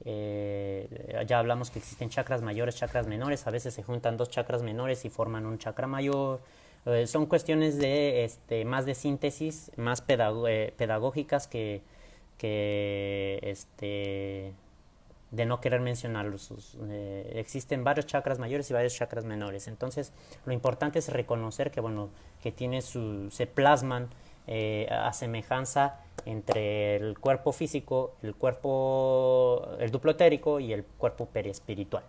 Ya hablamos que existen chakras mayores, chakras menores, a veces se juntan dos chakras menores y forman un chakra mayor. Son cuestiones de más de síntesis, más pedagógicas que de no querer mencionarlos. Existen varios chakras mayores y varios chakras menores. Entonces, lo importante es reconocer que, bueno, que se plasman a semejanza entre el cuerpo físico, el duplo etérico y el cuerpo periespiritual.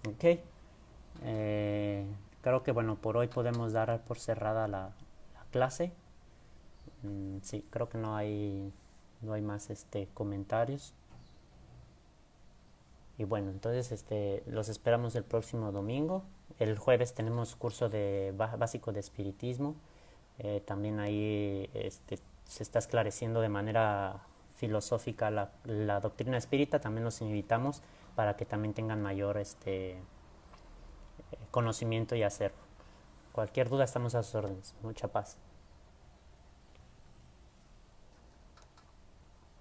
¿Ok? Creo que, bueno, por hoy podemos dar por cerrada la clase. Sí, creo que no hay más comentarios. Y bueno, entonces los esperamos el próximo domingo. El jueves tenemos curso de básico de espiritismo. También ahí se está esclareciendo de manera filosófica la doctrina espírita. También los invitamos para que también tengan mayor conocimiento y hacerlo. Cualquier duda estamos a sus órdenes. Mucha paz.